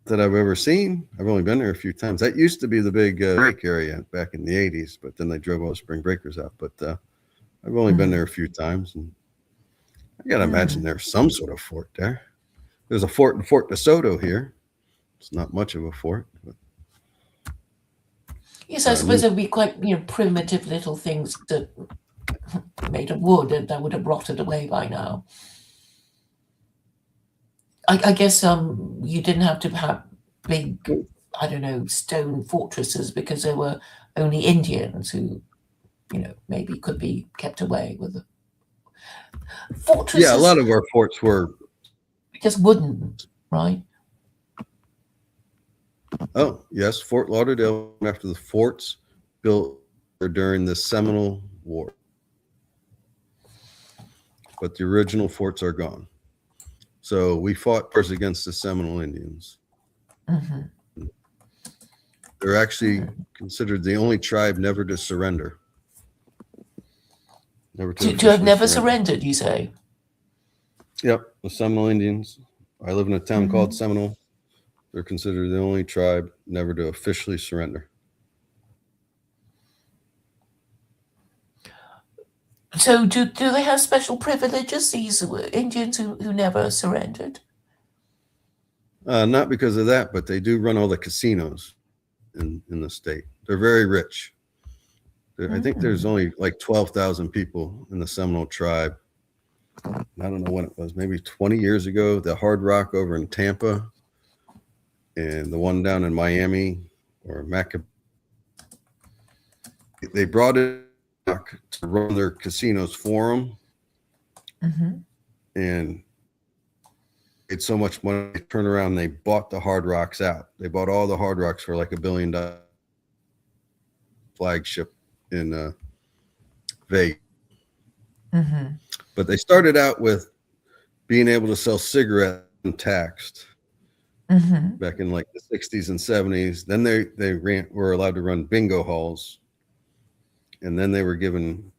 S2: that I've ever seen. I've only been there a few times. That used to be the big break area back in the '80s, but then they drove all the spring breakers out. But I've only been there a few times, and I gotta imagine
S1: Mm.
S2: there's some sort of fort there. There's a fort in Fort DeSoto here. It's not much of a fort, but
S1: Yes, I suppose
S2: New,
S1: there'd be quite primitive little things that made of wood and that would have rotted away by now. I guess you didn't have to have big, I don't know, stone fortresses because there were only Indians who maybe could be kept away with the
S2: yeah, a
S1: fortresses,
S2: lot of our forts were.
S1: just wooden, right?
S2: Oh yes, Fort Lauderdale after the forts built during the Seminole War, but the original forts are gone. So we fought wars against the Seminole Indians.
S1: Hmm.
S2: They're actually considered the only tribe never to surrender, never to
S1: To have
S2: officially
S1: never
S2: surrender.
S1: surrendered, you say?
S2: Yep, the Seminole Indians. I live in a town called
S1: Hmm.
S2: Seminole. They're considered the only tribe never to officially surrender.
S1: So do they have special privileges, these Indians who never surrendered?
S2: Not because of that, but they do run all the casinos in the state. They're very rich. I think there's
S1: Mm.
S2: only like 12,000 people in the Seminole tribe. I don't know when it was, maybe 20 years ago. The Hard Rock over in Tampa and the one down in Miami or Maca, they brought it to run their casinos for them,
S1: Hmm.
S2: and it's so much money. They turned around and they bought the Hard Rocks out. They bought all the Hard Rocks for like $1 billion flagship in Vegas.
S1: Hmm.
S2: But they started out with being able to sell cigarettes untaxed
S1: Hmm.
S2: back in like the 60s and 70s. Then were allowed to run bingo halls, and then they were given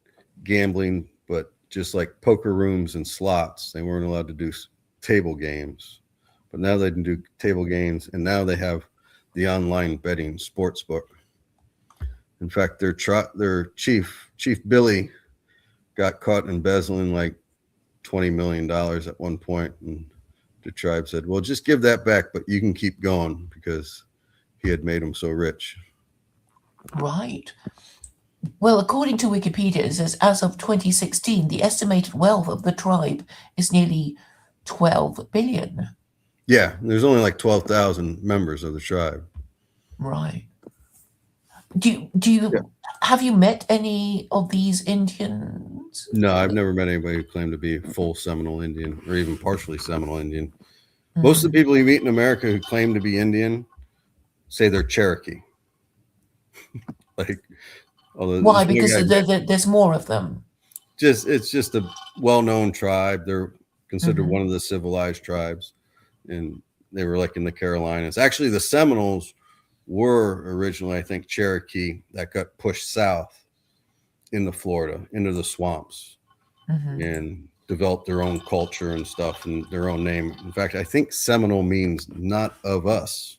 S2: gambling, but just like poker rooms and slots. They weren't allowed to do table games, but now they can do table games, and now they have the online betting sports book. In fact, their Chief Billy got caught embezzling like $20 million at one point, and the tribe said, "Well, just give that back, but you can keep going," because he had made them so rich.
S1: Right. Well, according to Wikipedia, it says as of 2016, the estimated wealth of the tribe is nearly 12 billion.
S2: Yeah, there's only like 12,000 members of the tribe.
S1: Right. Do
S2: Yeah.
S1: you have you met any of these Indians?
S2: No, I've never met anybody who claimed to be full Seminole Indian or even partially Seminole Indian. Most of the
S1: Mhm.
S2: people you meet in America who claim to be Indian say they're Cherokee. Like, although
S1: Why?
S2: this one
S1: Because
S2: guy,
S1: there's more of them.
S2: it's just a well-known tribe. They're considered one
S1: Hmm.
S2: of the civilized tribes, and they were like in the Carolinas. Actually, the Seminoles were originally, I think, Cherokee that got pushed south into Florida, into the swamps,
S1: Hmm.
S2: and developed their own culture and stuff and their own name. In fact, I think Seminole means not of us.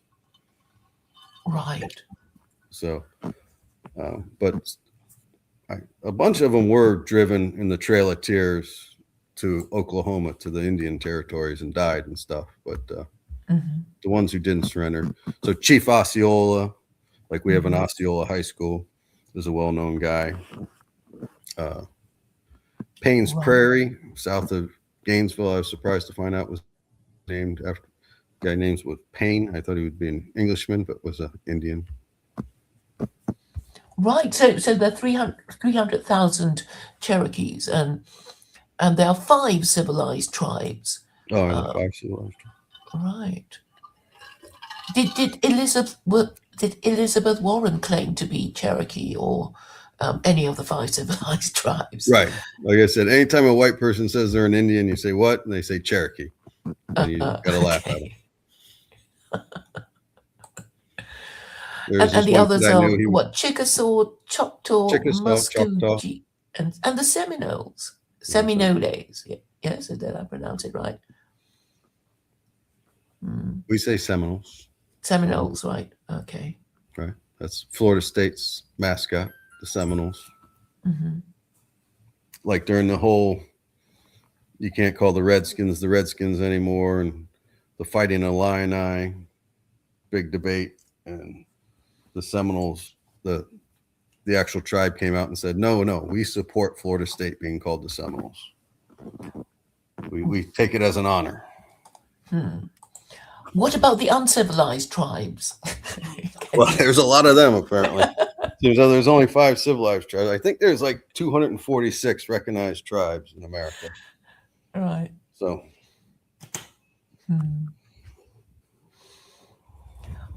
S1: Right.
S2: So, but a bunch of them were driven in the Trail of Tears to Oklahoma, to the Indian territories, and died and stuff. But
S1: Hmm.
S2: the ones who didn't surrender. So Chief Osceola, like we have an
S1: Hmm.
S2: Osceola High School, is a well-known guy. Payne's
S1: Right.
S2: Prairie, south of Gainesville. I was surprised to find out was named after a guy named with Payne. I thought he would be an Englishman, but was an Indian.
S1: Right. So there are 300,000 Cherokees, and there are 5 civilized tribes.
S2: Oh, and 5 civilized.
S1: Right. Did Elizabeth Warren claim to be Cherokee or any of the 5 civilized tribes?
S2: Right. Like I said, anytime a white person says they're an Indian, you say what? And they say Cherokee. And you got to laugh at them. There's
S1: And
S2: this
S1: the
S2: one kid
S1: others
S2: I
S1: are
S2: knew.
S1: what? Chickasaw, Choctaw,
S2: Choctaw.
S1: Muskogee, and the Seminoles. Seminoles. Yes, did I pronounce it right?
S2: We say Seminoles.
S1: Seminoles, right? Okay.
S2: Right. That's Florida State's mascot, the Seminoles.
S1: Mm-hmm.
S2: Like during the whole, you can't call the Redskins anymore, and the Fighting Illini, big debate, and the Seminoles, the actual tribe came out and said, no, we support Florida State being called the Seminoles. We take it as an honor.
S1: What about the uncivilized tribes?
S2: Well, there's a lot of them, apparently. There's only 5 civilized tribes. I think there's like 246 recognized tribes in America.
S1: Right.
S2: So.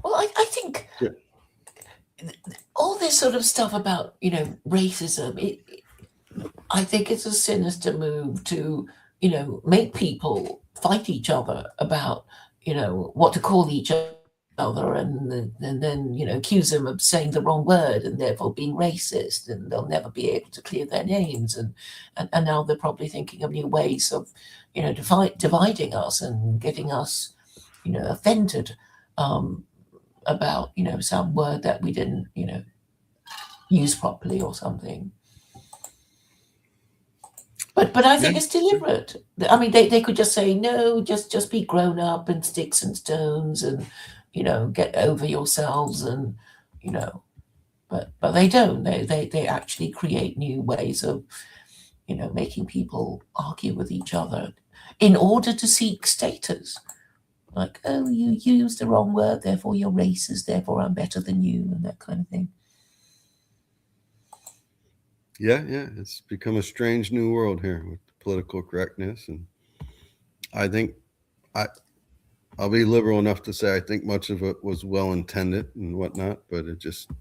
S1: Well, I think all this sort of stuff about, racism, I think it's a sinister move to, make people fight each other about, what to call each other, and then accuse them of saying the wrong word and therefore being racist, and they'll never be able to clear their names, and now they're probably thinking of new ways of dividing us and getting us offended about some word that we didn't use properly or something. But I think it's deliberate. I mean, they could just say, no, just be grown up and sticks and stones, and get over yourselves, and but they don't. They actually create new ways of making people argue with each other in order to seek status. Like, oh, you used the wrong word, therefore you're racist, therefore I'm better than you, and that kind of thing.
S2: Yeah, it's become a strange new world here with political correctness, and I think I'll be liberal enough to say I think much of it was well intended and whatnot, but it just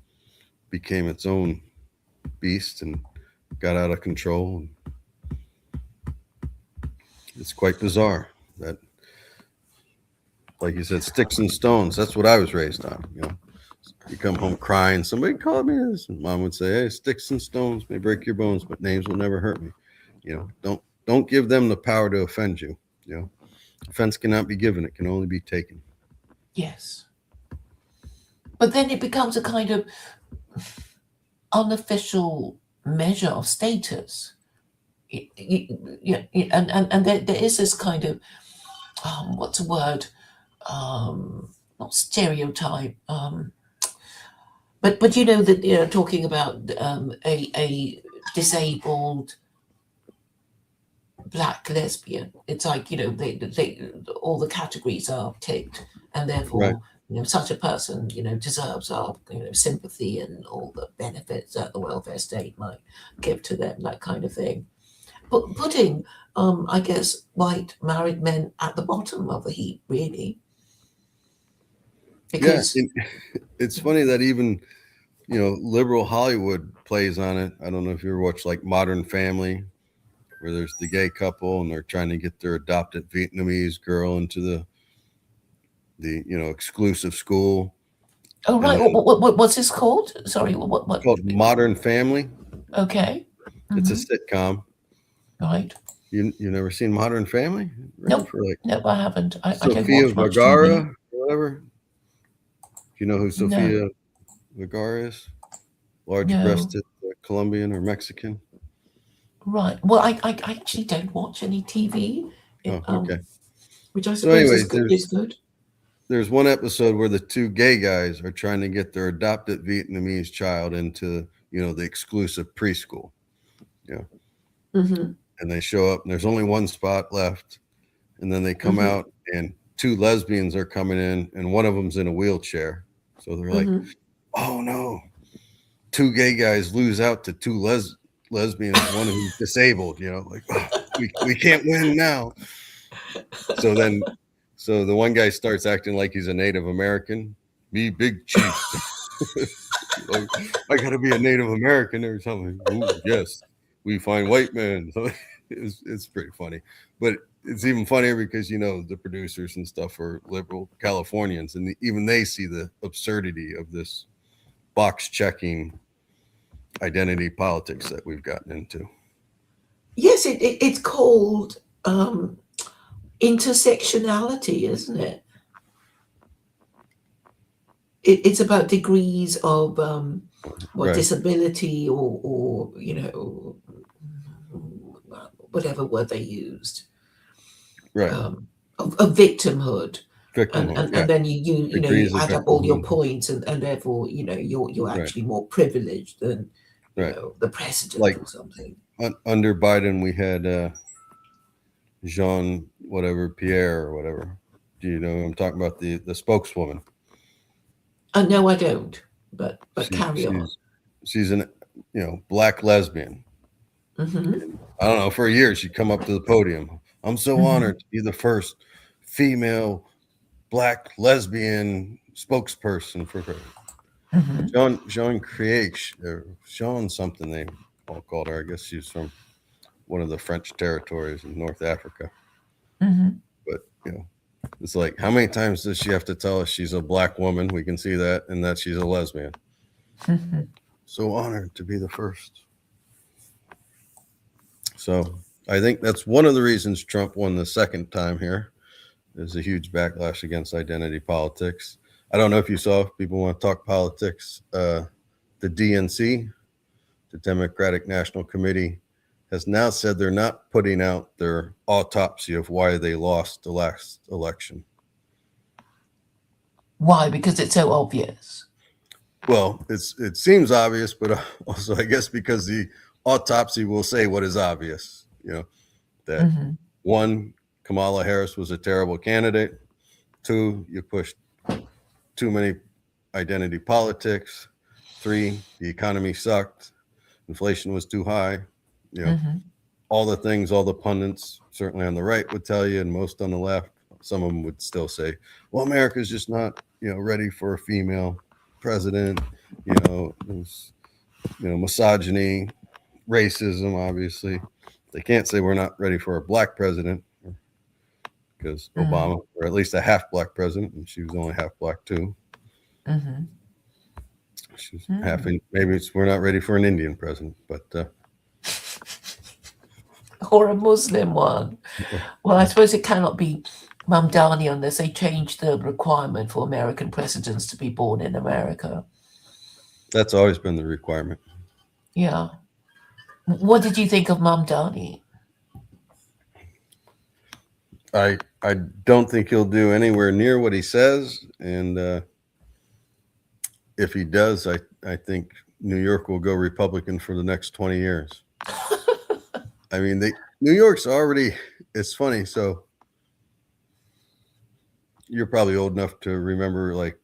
S2: became its own beast and got out of control. It's quite bizarre that, like you said, sticks and stones. That's what I was raised on. You come home crying, somebody called me this, and mom would say, hey, sticks and stones may break your bones, but names will never hurt me. Don't give them the power to offend you. Offense cannot be given, it can only be taken.
S1: Yes. But then it becomes a kind of unofficial measure of status. And there is this kind of, what's a word? Not stereotype, but that talking about a disabled black lesbian. It's like they all the categories are ticked, and therefore such a person deserves our sympathy and all the benefits that the welfare state might give to them, that kind of thing. But putting I guess white married men at the bottom of the heap, really. Because
S2: it's funny that even liberal Hollywood plays on it. I don't know if you ever watched like Modern Family, where there's the gay couple and they're trying to get their adopted Vietnamese girl into the exclusive school.
S1: Oh, right. What's this called? Sorry, what?
S2: It's called Modern Family.
S1: Okay.
S2: It's a sitcom.
S1: Right.
S2: You never seen Modern Family?
S1: Nope. Nope, I haven't. I don't
S2: Sofia
S1: watch much
S2: Vergara,
S1: TV.
S2: or whatever. You know who Sofia Vergara is? Large-breasted Colombian or Mexican.
S1: Right. Well, I actually don't watch any TV.
S2: Oh, okay.
S1: Which I suppose is good.
S2: There's one episode where the 2 gay guys are trying to get their adopted Vietnamese child into, the exclusive preschool. and they show up, and there's only one spot left, and then they come
S1: Mm-hmm.
S2: out, and two lesbians are coming in, and one of them's in a wheelchair. So they're like,
S1: Mm-hmm.
S2: "Oh no, two gay guys lose out to two lesbians, one who's disabled." Like, oh, we can't win now. So then, so the one guy starts acting like he's a Native American. Me, big chief. Like, I got to be a Native American or something. Ooh, yes, we find white men. So it's pretty funny, but it's even funnier because the producers and stuff are liberal Californians, and even they see the absurdity of this box checking identity politics that we've gotten into.
S1: Yes, it's called intersectionality, isn't it? It's about degrees of
S2: Right,
S1: disability, or whatever word they used,
S2: right.
S1: of victimhood. and,
S2: Victimhood,
S1: and
S2: yeah.
S1: and then you
S2: Degrees of
S1: add up all your
S2: victimhood.
S1: points, and therefore you're
S2: Right,
S1: actually more privileged than
S2: right.
S1: the president
S2: Like
S1: or something.
S2: under Biden, we had Jean, whatever, Pierre or whatever. Do you know who I'm talking about? The spokeswoman.
S1: No, I don't, but
S2: She
S1: carry on.
S2: she's an black lesbian.
S1: Hmm.
S2: I don't know. For a year, she'd come up to the podium. I'm so
S1: Hmm.
S2: honored to be the first female black lesbian spokesperson for president.
S1: Hmm.
S2: Jean Creech, or Jean something they all called her. I guess she's from one of the French territories in North Africa.
S1: Hmm.
S2: But it's like, how many times does she have to tell us she's a black woman? We can see that, and that she's a lesbian.
S1: Hmm.
S2: So honored to be the first. So I think that's one of the reasons Trump won the second time here. There's a huge backlash against identity politics. I don't know if you saw, if people want to talk politics, the DNC, the Democratic National Committee, has now said they're not putting out their autopsy of why they lost the last election.
S1: Why? Because it's so obvious.
S2: Well, it seems obvious, but also I guess because the autopsy will say what is obvious. That
S1: Hmm.
S2: one, Kamala Harris was a terrible candidate. Two, you pushed too many identity politics. Three, the economy sucked. Inflation was too high. You know,
S1: Hmm.
S2: all the things all the pundits, certainly on the right, would tell you, and most on the left, some of them would still say, well, America's just not, ready for a female president. There's, misogyny, racism, obviously. They can't say we're not ready for a black president because
S1: Hmm.
S2: Obama, or at least a half black president, and she was only half black too.
S1: Hmm.
S2: She's half,
S1: Hmm.
S2: maybe we're not ready for an Indian president, but
S1: Or a Muslim one. Well, I suppose it cannot be Mamdani unless they change the requirement for American presidents to be born in America.
S2: that's always been the requirement.
S1: Yeah. What did you think of Mamdani?
S2: I don't think he'll do anywhere near what he says, and if he does, I think New York will go Republican for the next 20 years. I mean, New York's already. It's funny. So you're probably old enough to remember like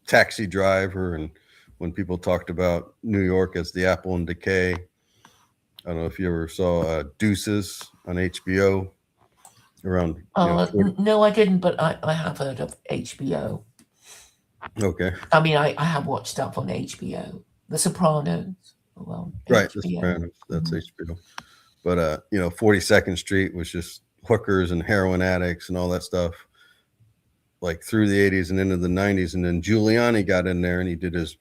S2: Taxi Driver, and when people talked about New York as the apple in decay. I don't know if you ever saw Deuces on HBO around 40.
S1: No, I didn't, but I have heard of HBO.
S2: Okay,
S1: I mean, I have watched stuff on HBO. The Sopranos. Well,
S2: right, The
S1: HBO.
S2: Sopranos. That's
S1: Hmm.
S2: HBO. But 42nd Street was just hookers and heroin addicts and all that stuff, like through the 80s and into the 90s. And then Giuliani got in there and he did his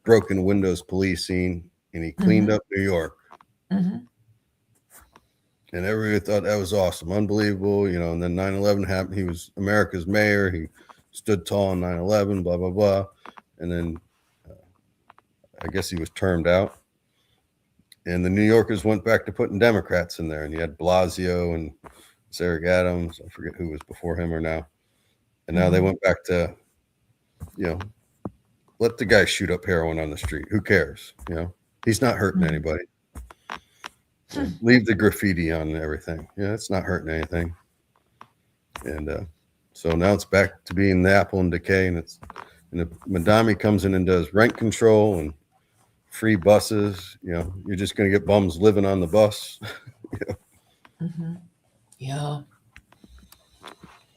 S2: broken windows policing, and he cleaned
S1: Hmm.
S2: up New York.
S1: Hmm.
S2: And everybody thought that was awesome, unbelievable. And then 9/11 happened. He was America's mayor. He stood tall on 9/11, blah, blah, blah. And then I guess he was termed out. And the New Yorkers went back to putting Democrats in there. And you had Blasio and Sarah Adams. I forget who was before him or now. And now they
S1: Hmm.
S2: went back to, let the guy shoot up heroin on the street. Who cares? He's not hurting
S1: Hmm.
S2: anybody. Leave the graffiti on and everything. Yeah, it's not hurting anything. And so now it's back to being the apple in decay, and if Madami comes in and does rent control and free buses, you're just going to get bums living on the bus.
S1: Yeah.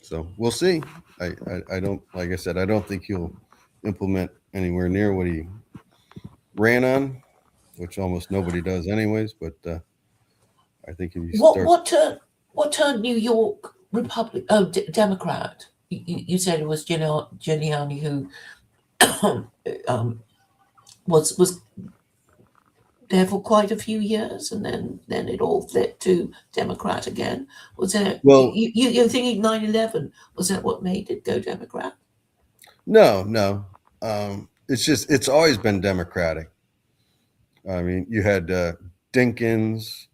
S2: So we'll see. I don't, like I said, I don't think he'll implement anywhere near what he ran on, which almost nobody does anyways. But I think if he
S1: What
S2: starts,
S1: what turned New York Democrat? You said it was Giuliani who um, was there for quite a few years, and then it all flipped to Democrat again. Was it
S2: well,
S1: you're thinking 9/11? Was that what made it go Democrat?
S2: no. It's always been Democratic. I mean, you had Dinkins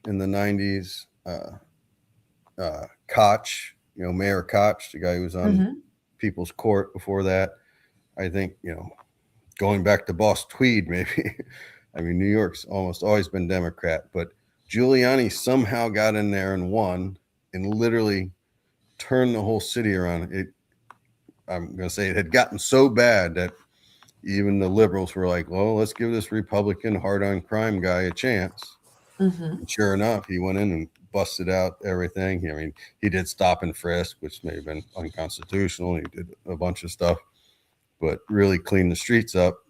S2: in the 90s, Koch, Mayor Koch, the guy who was on
S1: Mm-hmm.
S2: People's Court before that. I think, going back to Boss Tweed, maybe. I mean, New York's almost always been Democrat, but Giuliani somehow got in there and won and literally turned the whole city around. I'm going to say it had gotten so bad that even the liberals were like, well, let's give this Republican hard on crime guy a chance.
S1: Mm-hmm.
S2: And sure enough, he went in and busted out everything. I mean, he did stop and frisk, which may have been unconstitutional. He did a bunch of stuff, but really cleaned the streets up.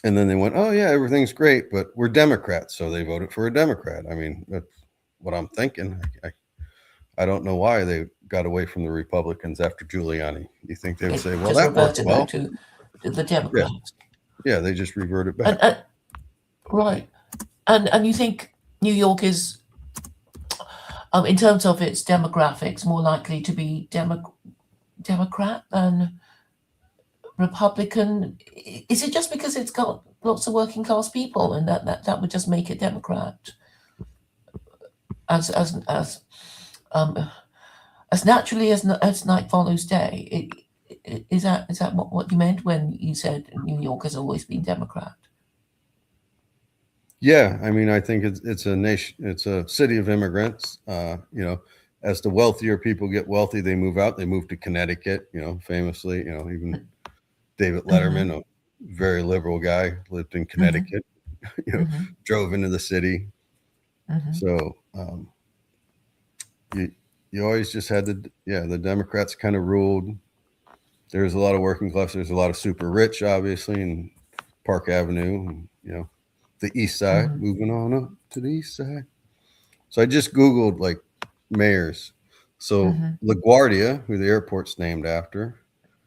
S2: And then they went, oh, yeah, everything's great, but we're Democrats. So they voted for a Democrat. I mean, that's what I'm thinking. I don't know why they got away from the Republicans after Giuliani. You think they would
S1: It
S2: say, well,
S1: just
S2: that worked
S1: reverted
S2: well?
S1: back to the
S2: Yeah.
S1: Democrats.
S2: Yeah, they just reverted back.
S1: And right, and you think New York is, in terms of its demographics, more likely to be Democrat than Republican? Is it just because it's got lots of working class people, and that would just make it Democrat? Um, as naturally as night follows day. Is that what you meant when you said New York has always been Democrat?
S2: Yeah, I mean, I think it's a nation, it's a city of immigrants. As the wealthier people get wealthy, they move out. They move to Connecticut. Famously, even David
S1: Mm-hmm.
S2: Letterman, a very liberal guy, lived in
S1: Mm-hmm.
S2: Connecticut.
S1: Mm-hmm.
S2: Drove into the city.
S1: Mm-hmm.
S2: So you you always just had the Democrats kind of ruled. There's a lot of working class. There's a lot of super rich, obviously, in Park Avenue. The East Side.
S1: Mm-hmm.
S2: Moving on up to the East Side. So I just Googled like mayors. So
S1: Mm-hmm.
S2: LaGuardia, who the airport's named after,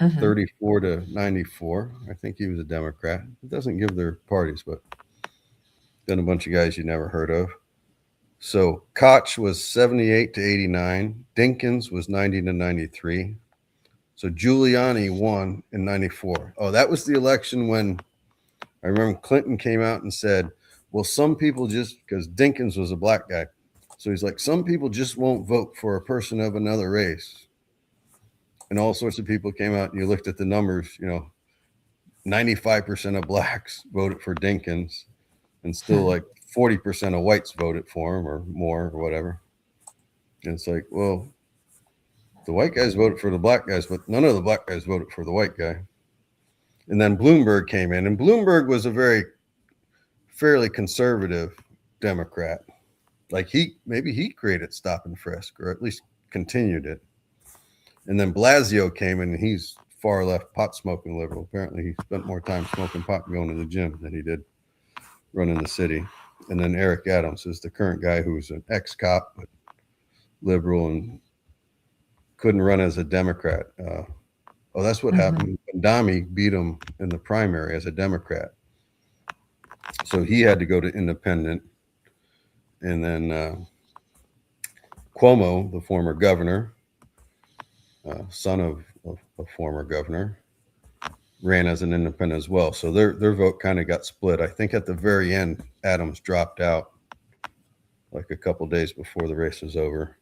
S1: Mm-hmm.
S2: 34 to 94. I think he was a Democrat. It doesn't give their parties, but then a bunch of guys you never heard of. So Koch was 78 to 89. Dinkins was 90 to 93. So Giuliani won in 94. Oh, that was the election when I remember Clinton came out and said, well, some people just, because Dinkins was a black guy. So he's like, some people just won't vote for a person of another race. And all sorts of people came out and you looked at the numbers, 95% of blacks voted for Dinkins and still like 40% of whites voted for him or more or whatever. And it's like, well, the white guys voted for the black guys, but none of the black guys voted for the white guy. And then Bloomberg came in, and Bloomberg was a fairly conservative Democrat. Like maybe he created stop and frisk, or at least continued it. And then Blasio came in, and he's far left pot smoking liberal. Apparently, he spent more time smoking pot and going to the gym than he did running the city. And then Eric Adams is the current guy who's an ex-cop, but liberal and couldn't run as a Democrat. That's what
S1: Mm-hmm.
S2: happened. Dami beat him in the primary as a Democrat. So he had to go to independent. And then Cuomo, the former governor, son of a former governor, ran as an independent as well. So their vote kind of got split. I think at the very end, Adams dropped out like a couple days before the race was over.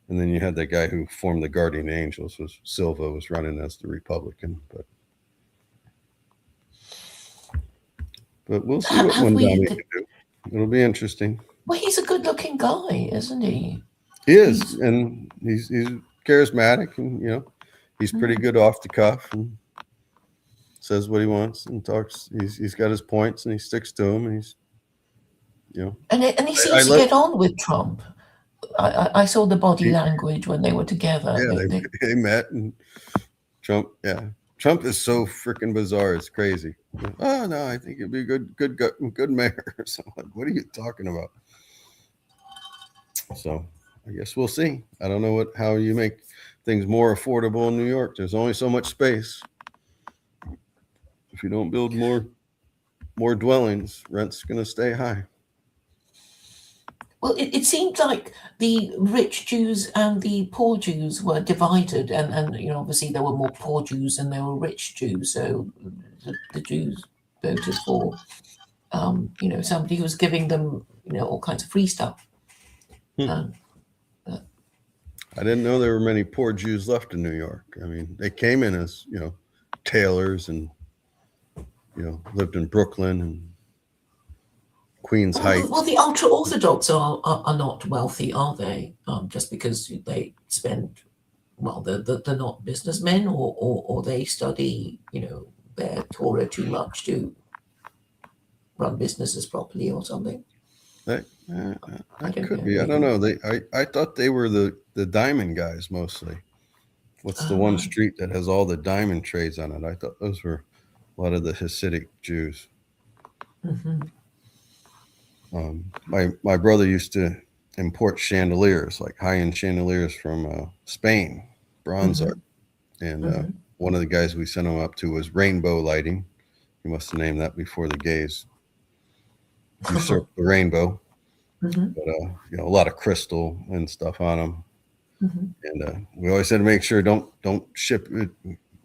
S2: And then you had that guy who formed the Guardian Angels, Silva, was running as the Republican. But we'll see what
S1: Have we
S2: Mondami can do. It'll be interesting.
S1: Well, he's a good-looking guy, isn't he?
S2: He is,
S1: He's
S2: and he's charismatic, and he's pretty good off the cuff and says what he wants and talks. He's got his points and he sticks to them. And he's
S1: and he
S2: I
S1: seems to
S2: like
S1: get on with Trump. I saw the body
S2: he,
S1: language when they were together.
S2: yeah they met and Trump is so freaking bizarre. It's crazy. Oh no, I think it'd be a good mayor. So like, what are you talking about? So I guess we'll see. I don't know how you make things more affordable in New York. There's only so much space. If you don't build more dwellings, rent's going to stay high.
S1: Well, it seemed like the rich Jews and the poor Jews were divided, and obviously there were more poor Jews than there were rich Jews, so the Jews voted for somebody who was giving them all kinds of free stuff.
S2: Hmm.
S1: Um,
S2: I didn't know there were many poor Jews left in New York. I mean, they came in as tailors and lived in Brooklyn and Queens
S1: well,
S2: Heights.
S1: the ultra Orthodox are not wealthy, are they? Just because they spend, well, they're not businessmen, or they study their Torah too much to run businesses properly or something.
S2: That,
S1: I don't
S2: could
S1: know.
S2: be. I don't
S1: Maybe.
S2: know. I thought they were the diamond guys mostly. What's the one
S1: Right.
S2: street that has all the diamond trades on it? I thought those were a lot of the Hasidic Jews.
S1: Hmm.
S2: My brother used to import chandeliers, like high end chandeliers from Spain, bronze
S1: Hmm.
S2: art, and
S1: Hmm.
S2: one of the guys we sent him up to was rainbow lighting. He must have named that before the gays usurped the rainbow,
S1: Hmm.
S2: but a lot of crystal and stuff on them.
S1: Hmm.
S2: And we always had to make sure don't ship it.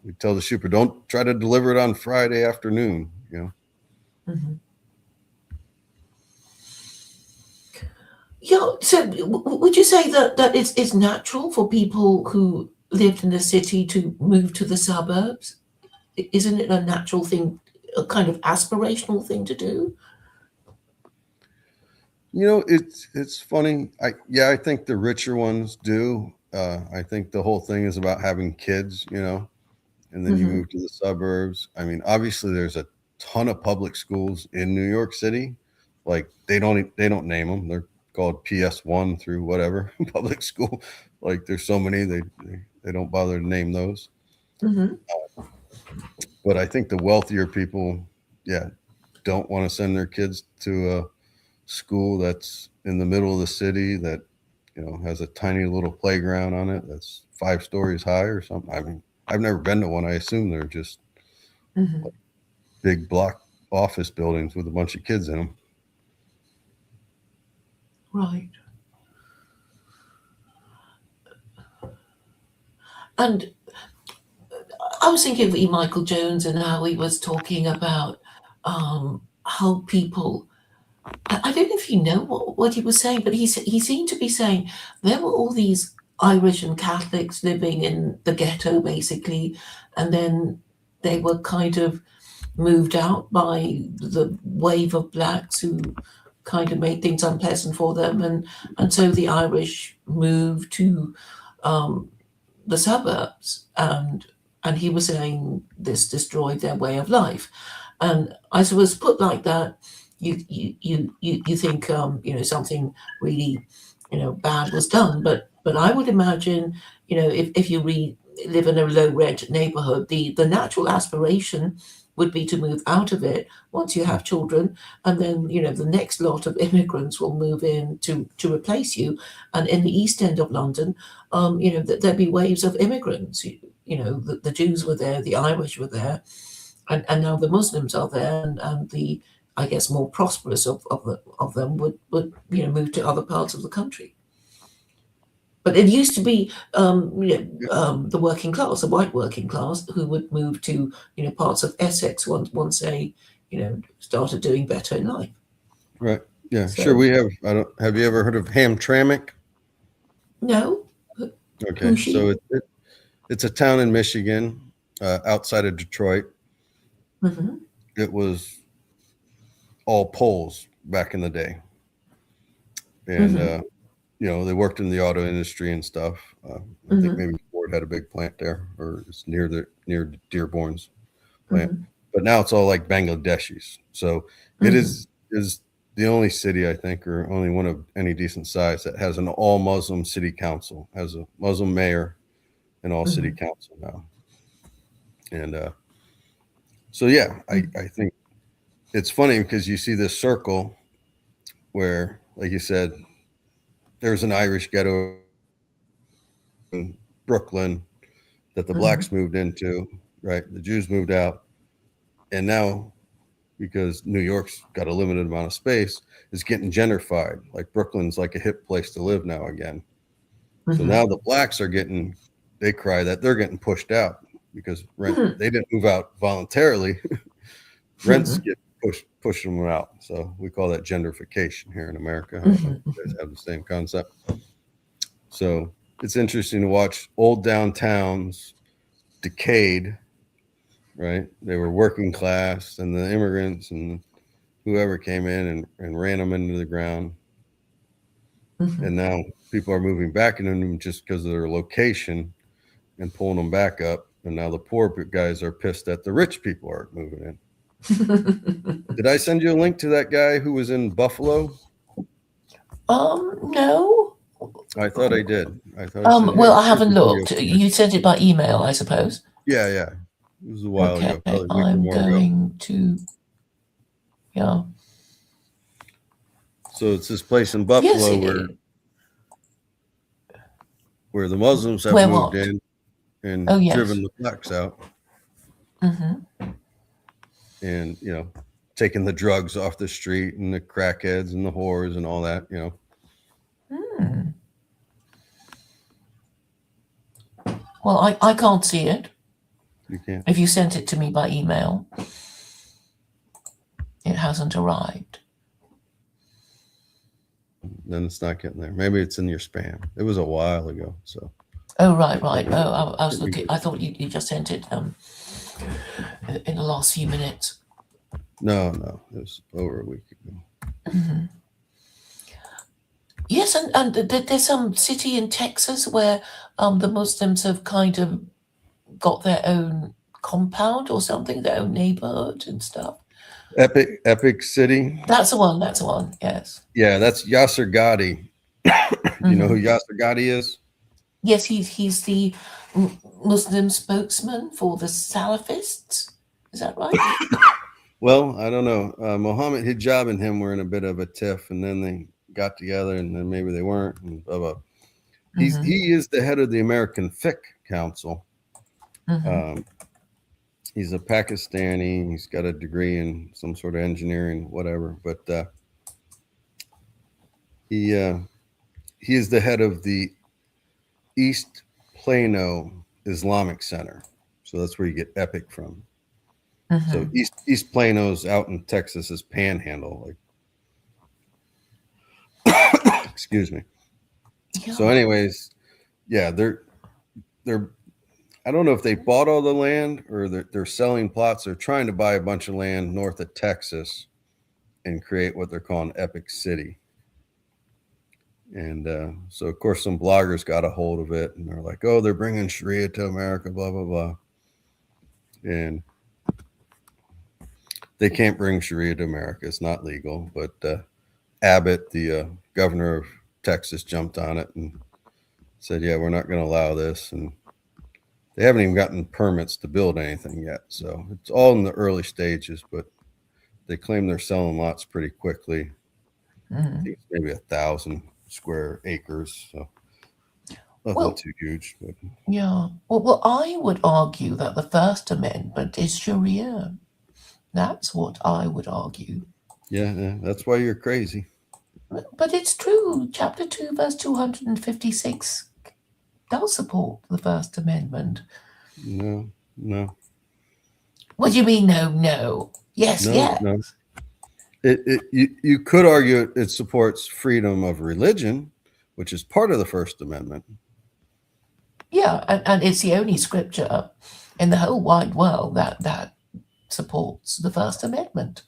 S2: We tell the shipper don't try to deliver it on Friday afternoon.
S1: Hmm. Yeah. So, would you say that it's natural for people who lived in the city to move to the suburbs? Isn't it a natural thing, a kind of aspirational thing to do?
S2: It's funny. I think the richer ones do. I think the whole thing is about having kids. And then you
S1: Hmm.
S2: move to the suburbs. I mean, obviously, there's a ton of public schools in New York City. Like they don't name them. They're called PS1 through whatever public school. Like there's so many they don't bother to name those.
S1: Hmm.
S2: But I think the wealthier people, yeah, don't want to send their kids to a school that's in the middle of the city that has a tiny little playground on it that's 5 stories high or something. I mean, I've never been to one. I assume they're just
S1: Hmm.
S2: big block office buildings with a bunch of kids in them.
S1: Right. And I was thinking of E. Michael Jones and how he was talking about how people. I don't know if you know what he was saying, but he seemed to be saying there were all these Irish and Catholics living in the ghetto, basically, and then they were kind of moved out by the wave of blacks who kind of made things unpleasant for them, and so the Irish moved to um, the suburbs, and he was saying this destroyed their way of life. And I suppose put like that, you think something really bad was done, but I would imagine if you live in a low rent neighborhood, the natural aspiration would be to move out of it once you have children, and then the next lot of immigrants will move in to replace you. And in the East End of London, there'd be waves of immigrants. The Jews were there, the Irish were there, and now the Muslims are there, and the I guess more prosperous of them would move to other parts of the country. But it used to be the working class, the white working class, who would move to parts of Essex once they started doing better in life.
S2: Right. Yeah, sure.
S1: So
S2: We have. I don't. Have you ever heard of Hamtramck?
S1: no,
S2: Okay,
S1: who's
S2: so
S1: she?
S2: it's a town in Michigan, outside of Detroit.
S1: Hmm.
S2: It was all Poles back in the day, and
S1: Mm-hmm.
S2: they worked in the auto industry and stuff. I think
S1: Mm-hmm.
S2: maybe Ford had a big plant there, or it's near Dearborn's plant.
S1: Mm-hmm.
S2: But now it's all like Bangladeshis. So it
S1: Mm-hmm.
S2: is the only city, I think, or only one of any decent size that has an all Muslim city council, has a Muslim mayor and all city
S1: Mm-hmm.
S2: council now. And so yeah, I think it's funny because you see this circle where, like you said, there's an Irish ghetto in Brooklyn that the
S1: Mm-hmm.
S2: blacks moved into, right? The Jews moved out, and now because New York's got a limited amount of space, is getting gentrified. Like Brooklyn's like a hip place to live now again. So
S1: Mm-hmm.
S2: now the blacks are getting, they cry that they're getting pushed out because rent,
S1: Mm-hmm.
S2: they didn't move out voluntarily. Rents
S1: Mm-hmm.
S2: get pushing them out. So we call that gentrification here in America. I don't know if you
S1: Mm-hmm.
S2: guys have the same concept. So it's interesting to watch old downtowns decayed, right? They were working class and the immigrants and whoever came in and ran them into the ground.
S1: Mm-hmm.
S2: And now people are moving back into them just because of their location and pulling them back up. And now the poor guys are pissed that the rich people are moving in. Did I send you a link to that guy who was in Buffalo?
S1: No.
S2: I thought I did. I thought I sent
S1: Well,
S2: you
S1: I
S2: here's
S1: haven't
S2: the video
S1: looked.
S2: footage.
S1: You sent it by email, I suppose.
S2: Yeah, yeah. It was a while
S1: Okay,
S2: ago, probably a week or
S1: I'm
S2: more ago.
S1: going to. Yeah.
S2: So it's this place in
S1: Yes,
S2: Buffalo
S1: it is.
S2: where the Muslims have
S1: Where
S2: moved
S1: what?
S2: in and
S1: Oh, yes.
S2: driven the blacks out
S1: Mm-hmm.
S2: and, taking the drugs off the street and the crackheads and the whores and all that.
S1: Hmm. Well, I can't see it.
S2: You can't.
S1: If you sent it to me by email, it hasn't arrived.
S2: Then it's not getting there. Maybe it's in your spam. It was a while ago. So
S1: Oh, right, right. Oh, I was looking. I thought you just sent it in the last few minutes.
S2: no, it was over a week ago.
S1: Mm-hmm. Yes, and there's some city in Texas where the Muslims have kind of got their own compound or something, their own neighborhood and stuff.
S2: Epic City.
S1: That's the one. That's the one. Yes.
S2: Yeah, that's Yasser Gotti. You know who
S1: Hmm.
S2: Yasser Gotti is?
S1: Yes, he's the Muslim spokesman for the Salafists. Is that right?
S2: Well, I don't know. Mohammed Hijab and him were in a bit of a tiff, and then they got together, and then maybe they weren't. And blah, blah.
S1: Mm-hmm.
S2: He is the head of the American Fiqh Council.
S1: Mm-hmm.
S2: Um, he's a Pakistani. He's got a degree in some sort of engineering, whatever. But he is the head of the East Plano Islamic Center. So that's where you get Epic from. So
S1: Mm-hmm.
S2: East Plano's out in Texas is Panhandle, excuse me.
S1: Yeah.
S2: So, anyways, yeah, they're I don't know if they bought all the land or they're selling plots. They're trying to buy a bunch of land north of Texas and create what they're calling Epic City. And so, of course, some bloggers got a hold of it and they're like, "Oh, they're bringing Sharia to America, blah blah blah," and they can't bring Sharia to America. It's not legal. But Abbott, the governor of Texas, jumped on it and said, "Yeah, we're not going to allow this." And they haven't even gotten permits to build anything yet. So it's all in the early stages, but they claim they're selling lots pretty quickly. I
S1: Mm-hmm.
S2: think it's maybe 1,000 square acres. So nothing
S1: Well,
S2: too huge. But
S1: yeah. Well, I would argue that the First Amendment is Sharia. That's what I would argue.
S2: yeah, that's why you're crazy.
S1: But it's true. Chapter 2, verse 256 does support the First Amendment.
S2: No, no,
S1: What do you mean, no, no? Yes,
S2: no,
S1: yes.
S2: no. You could argue it supports freedom of religion, which is part of the First Amendment.
S1: Yeah, and it's the only scripture in the whole wide world that supports the First Amendment.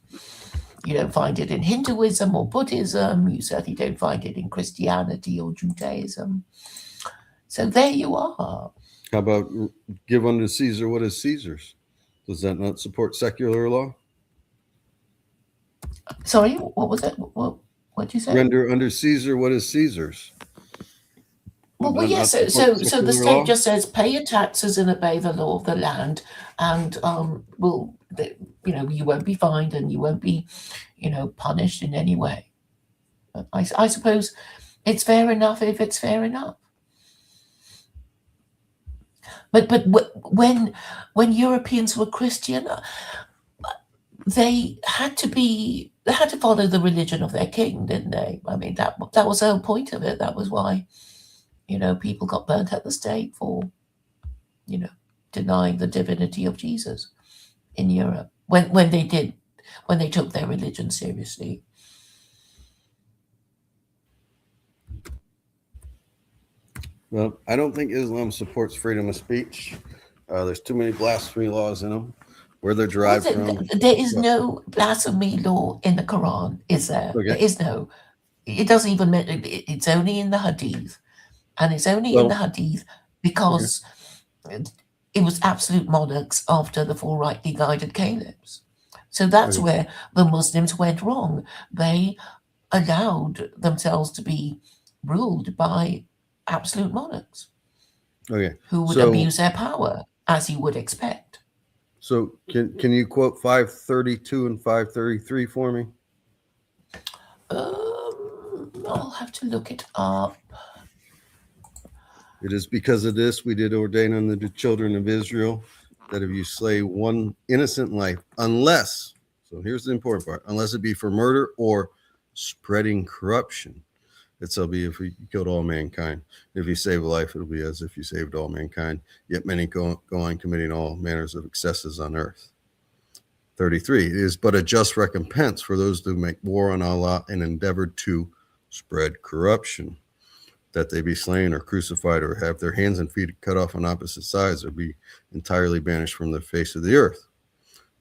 S1: You don't find it in Hinduism or Buddhism. You certainly don't find it in Christianity or Judaism. So there you are.
S2: How about give unto Caesar what is Caesar's? Does that not support secular law?
S1: Sorry, what was it? What did you say?
S2: Render under Caesar what is Caesar's.
S1: Well, yes. So the state just says pay your taxes and obey the law of the land, and you won't be fined and you won't be, punished in any way. I suppose it's fair enough if it's fair enough. But when Europeans were Christian, they had to follow the religion of their king, didn't they? I mean, that was the whole point of it. That was why, people got burnt at the stake for, denying the divinity of Jesus in Europe when they took their religion seriously.
S2: Well, I don't think Islam supports freedom of speech. There's too many blasphemy laws in them. Where they're derived from.
S1: There is no blasphemy law in the Quran, is there?
S2: Okay.
S1: There is no. It doesn't even. It's only in the Hadith, and it's only in the Hadith because it was absolute monarchs after the four rightly guided caliphs. So that's where the Muslims went wrong. They allowed themselves to be ruled by absolute monarchs who would abuse their power, as you would expect.
S2: So can you quote 532 and 533 for me?
S1: I'll have to look it up.
S2: It is because of this we did ordain unto the children of Israel that if you slay one innocent life, unless, so here's the important part, unless it be for murder or spreading corruption, it shall be if you killed all mankind. If you save a life, it'll be as if you saved all mankind. Yet many go on committing all manners of excesses on earth. 33, it is but a just recompense for those who make war on Allah and endeavored to spread corruption, that they be slain or crucified or have their hands and feet cut off on opposite sides or be entirely banished from the face of the earth.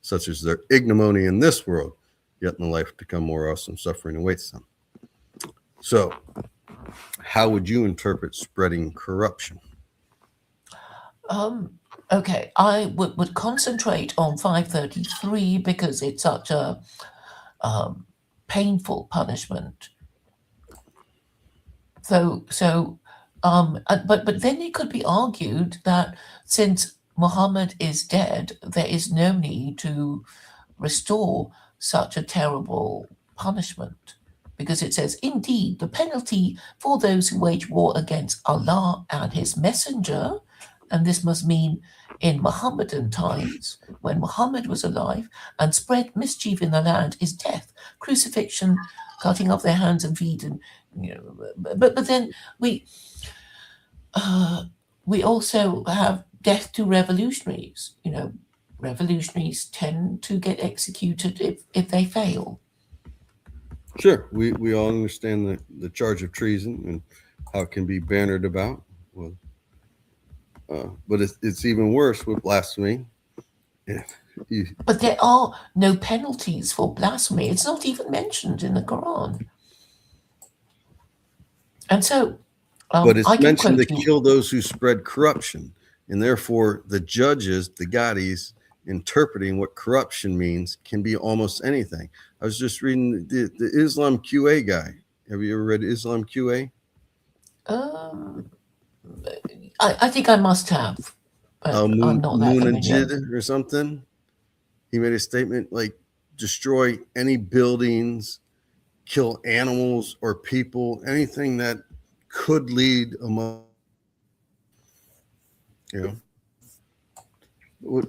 S2: Such is their ignominy in this world, yet in the life to come more awesome suffering awaits them. So, how would you interpret spreading corruption?
S1: Okay, I would concentrate on 533 because it's such a painful punishment. But then it could be argued that since Muhammad is dead, there is no need to restore such a terrible punishment. Because it says, indeed, the penalty for those who wage war against Allah and his messenger, and this must mean in Mohammedan times, when Muhammad was alive, and spread mischief in the land, is death, crucifixion, cutting off their hands and feet, and but then we also have death to revolutionaries. Revolutionaries tend to get executed if they fail.
S2: Sure, we all understand the charge of treason and how it can be bannered about. Well, but it's even worse with blasphemy.
S1: But there are no penalties for blasphemy. It's not even mentioned in the Quran. And so,
S2: but it's mentioned to kill those who spread corruption, and therefore the judges, the Gadis, interpreting what corruption means can be almost anything. I was just reading the Islam QA guy. Have you ever read Islam QA?
S1: I think I must have. I'm not that familiar.
S2: Or something. He made a statement like destroy any buildings, kill animals or people, anything that could lead among,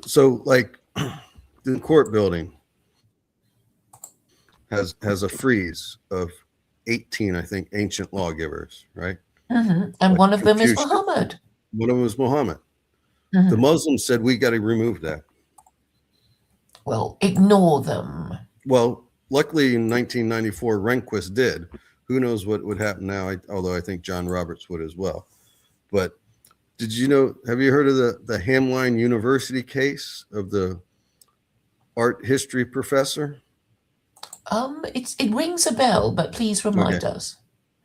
S2: So like the court building has a frieze of 18, I think, ancient lawgivers, right?
S1: Mm-hmm. And like one of them is Muhammad.
S2: One of them is Muhammad. Mm-hmm. The Muslims said we got to remove that.
S1: Well, ignore them.
S2: Well, luckily in 1994, Rehnquist did. Who knows what would happen now? Although I think John Roberts would as well. But have you heard of the Hamline University case of the art history professor?
S1: It rings a bell, but please
S2: Okay.
S1: remind us.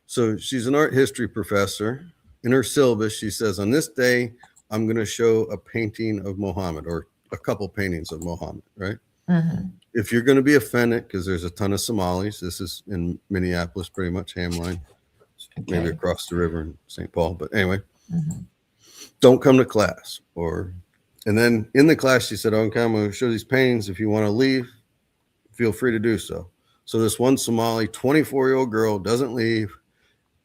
S2: So she's an art history professor. In her syllabus, she says, on this day, I'm going to show a painting of Muhammad or a couple paintings of Muhammad, right?
S1: Hmm.
S2: If you're going to be offended, because there's a ton of Somalis, this is in Minneapolis, pretty much Hamline, maybe
S1: Okay.
S2: across the river in St. Paul. But anyway,
S1: Hmm.
S2: don't come to class. And then in the class, she said, okay, I'm going to show these paintings. If you want to leave, feel free to do so. So this one Somali 24-year-old girl doesn't leave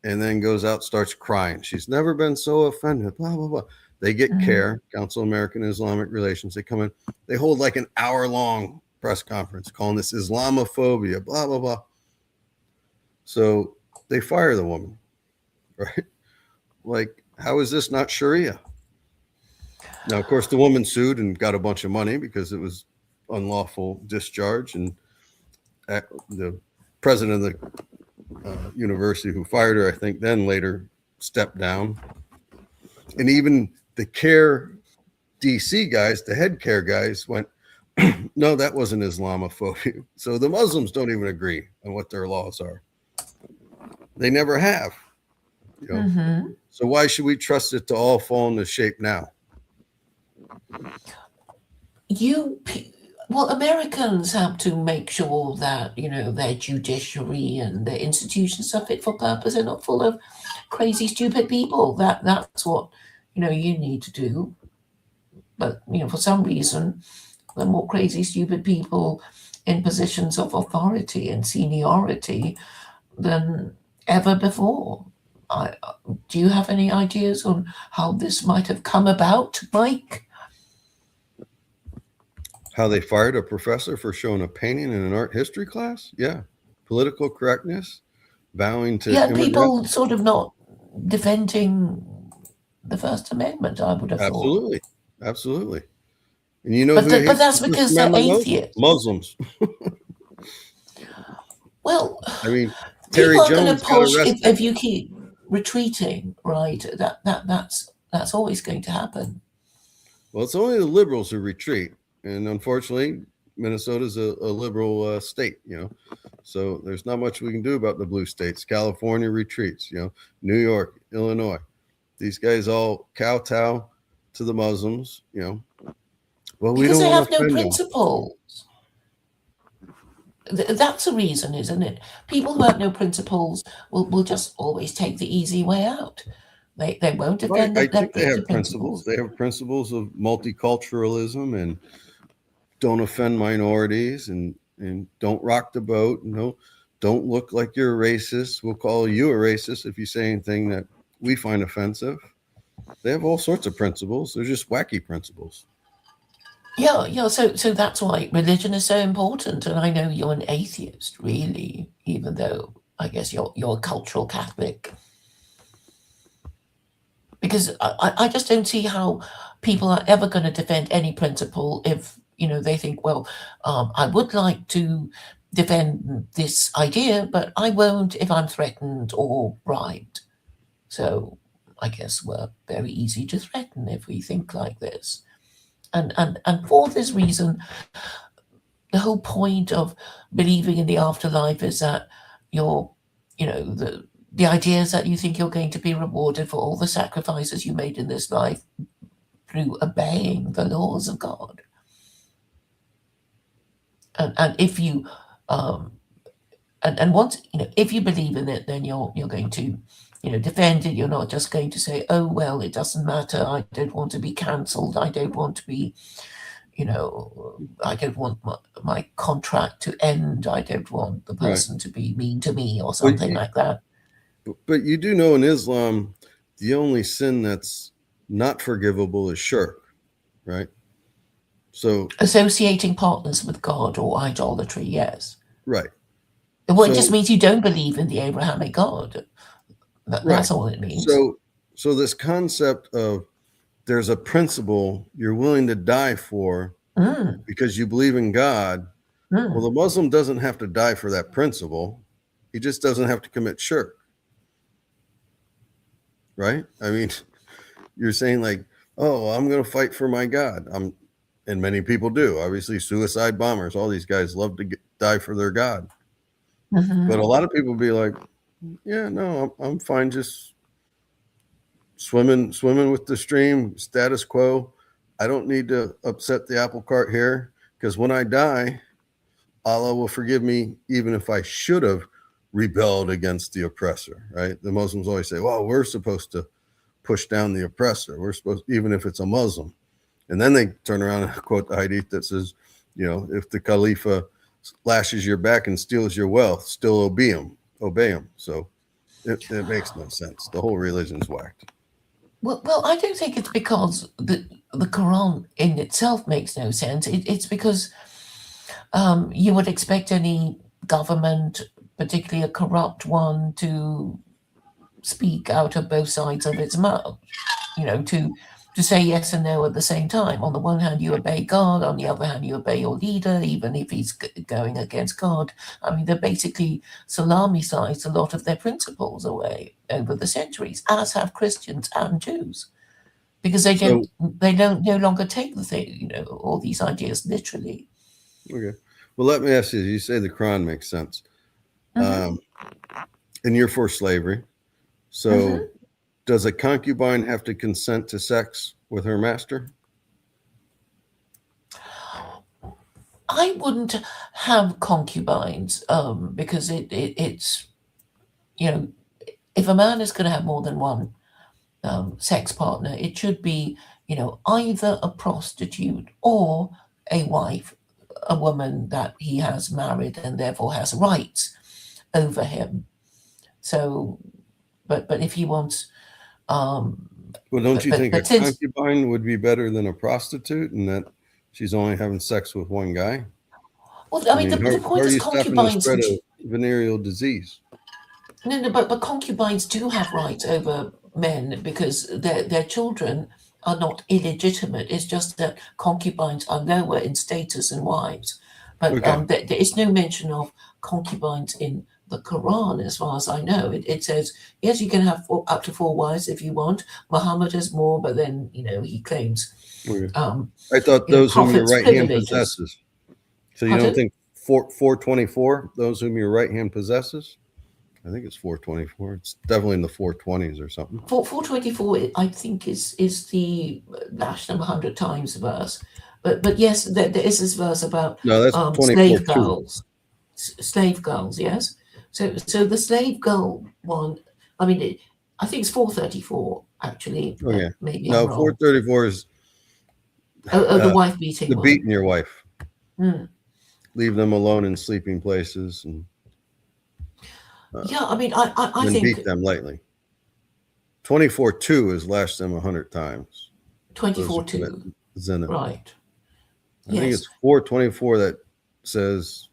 S2: and then goes out, starts crying. She's never been so offended, blah, blah, blah. They get
S1: Hmm.
S2: CARE, Council of American Islamic Relations. They come in, they hold like an hour-long press conference calling this Islamophobia, blah, blah, blah. So they fire the woman, right? Like, how is this not Sharia? Now, of course, the woman sued and got a bunch of money because it was unlawful discharge. And the president of the university who fired her, I think, then later stepped down. And even the CARE DC guys, the head CARE guys, went, no, that wasn't Islamophobia. So the Muslims don't even agree on what their laws are. They never have, you know.
S1: Hmm.
S2: So why should we trust it to all fall into shape now?
S1: You, well, Americans have to make sure that their judiciary and their institutions are fit for purpose and not full of crazy, stupid people. That's what you need to do. But for some reason, the more crazy, stupid people in positions of authority and seniority than ever before. I, do you have any ideas on how this might have come about, Mike?
S2: How they fired a professor for showing a painting in an art history class? Yeah. Political correctness, vowing to
S1: Yeah,
S2: immigrant.
S1: people sort of not defending the First Amendment, I would have thought.
S2: Absolutely. Absolutely. And you know
S1: But
S2: who
S1: but
S2: hates
S1: that's
S2: the First
S1: because they're
S2: Amendment most?
S1: atheists.
S2: Muslims.
S1: Well,
S2: I mean,
S1: people
S2: Terry
S1: are going to
S2: Jones got
S1: push
S2: arrested.
S1: if you keep retreating, right? That's always going to happen.
S2: Well, it's only the liberals who retreat. And unfortunately, Minnesota's a liberal state, you know. So there's not much we can do about the blue states. California retreats, you know, New York, Illinois. These guys all kowtow to the Muslims, you know. Well, we
S1: Because
S2: don't
S1: they
S2: want to
S1: have no
S2: offend them.
S1: principle. That's a reason, isn't it? People who have no principles will just always take the easy way out. They won't
S2: Right.
S1: defend
S2: I
S1: their,
S2: think they
S1: the
S2: have principles.
S1: principles.
S2: They have principles of multiculturalism and don't offend minorities and don't rock the boat. You know, don't look like you're a racist. We'll call you a racist if you say anything that we find offensive. They have all sorts of principles. They're just wacky principles.
S1: Yeah, yeah. So that's why religion is so important. And I know you're an atheist, really, even though I guess you're a cultural Catholic. Because I just don't see how people are ever going to defend any principle if they think, well, I would like to defend this idea, but I won't if I'm threatened or bribed. So I guess we're very easy to threaten if we think like this. And for this reason, the whole point of believing in the afterlife is that you're, the idea is that you think you're going to be rewarded for all the sacrifices you made in this life through obeying the laws of God. And if you um, and once if you believe in it, then you're going to defend it. You're not just going to say, oh well, it doesn't matter. I don't want to be cancelled. I don't want to be you know, I don't want my contract to end. I don't want the
S2: Right.
S1: person to be mean to me or
S2: But
S1: something like that.
S2: you do know in Islam, the only sin that's not forgivable is shirk, right? So
S1: Associating partners with God or idolatry, yes.
S2: right.
S1: Well, it just
S2: So
S1: means you don't believe in the Abrahamic God.
S2: right.
S1: That's all it means.
S2: So this concept of there's a principle you're willing to die for
S1: Mm,
S2: because you believe in God. Well,
S1: mm.
S2: the Muslim doesn't have to die for that principle. He just doesn't have to commit shirk, right? I mean, you're saying like, oh, I'm going to fight for my God. And many people do. Obviously, suicide bombers, all these guys love to die for their God. But a
S1: Mhm.
S2: lot of people be like, yeah, no, I'm fine, just swimming with the stream, status quo. I don't need to upset the apple cart here, because when I die, Allah will forgive me even if I should have rebelled against the oppressor, right? The Muslims always say, well, we're supposed to push down the oppressor. We're supposed, even if it's a Muslim. And then they turn around and quote the hadith that says, if the Khalifa lashes your back and steals your wealth, still obey him. So it makes no sense. The whole religion's whacked.
S1: Well, I don't think it's because the Quran in itself makes no sense. It's because you would expect any government, particularly a corrupt one, to speak out of both sides of its mouth. To say yes and no at the same time. On the one hand, you obey God. On the other hand, you obey your leader, even if he's going against God. I mean, they basically salami-sized a lot of their principles away over the centuries, as have Christians and Jews, because
S2: So,
S1: they don't no longer take the thing, all these ideas literally.
S2: okay. Well, let me ask you, you say the Quran makes sense.
S1: Hmm.
S2: Um, and you're for slavery. So
S1: Hmm.
S2: does a concubine have to consent to sex with her master?
S1: I wouldn't have concubines because it's you know if a man is going to have more than one sex partner, it should be, either a prostitute or a wife, a woman that he has married and therefore has rights over him. So, but if he wants, um,
S2: Well, don't you think a
S1: but since
S2: concubine would be better than a prostitute, and that she's only having sex with one guy?
S1: well, I
S2: I
S1: mean,
S2: mean,
S1: the
S2: how
S1: point
S2: are
S1: is
S2: you stopping the
S1: concubines.
S2: spread of venereal disease?
S1: No, but concubines do have rights over men because their children are not illegitimate. It's just that concubines are lower in status than wives. But
S2: Okay.
S1: there is no mention of concubines in the Quran, as far as I know. It says, yes, you can have up to four wives if you want. Muhammad has more, but then, he claims,
S2: Okay.
S1: um,
S2: I thought those whom your
S1: prophets'
S2: right hand
S1: privileges.
S2: possesses. So you don't
S1: Pardon?
S2: think 424, those whom your right hand possesses? I think it's 424. It's definitely in the 420s or something.
S1: 424, I think, is the dash number 100 times verse. But yes, there is this verse about
S2: No, that's 24
S1: slave
S2: 2.
S1: girls. Slave girls, yes. So the slave girl one, I mean, I think it's 434, actually, but
S2: Okay.
S1: maybe I'm
S2: No,
S1: wrong.
S2: 434 is
S1: Oh, the
S2: uh,
S1: wife beating
S2: the
S1: one.
S2: beating your wife.
S1: Hmm.
S2: Leave them alone in sleeping places and
S1: Yeah, I mean, I
S2: then
S1: think
S2: beat them lightly. 24-2 is lash them 100 times. Those who
S1: 24
S2: commit
S1: 2,
S2: zina.
S1: right.
S2: I think
S1: Yes.
S2: it's 424 that says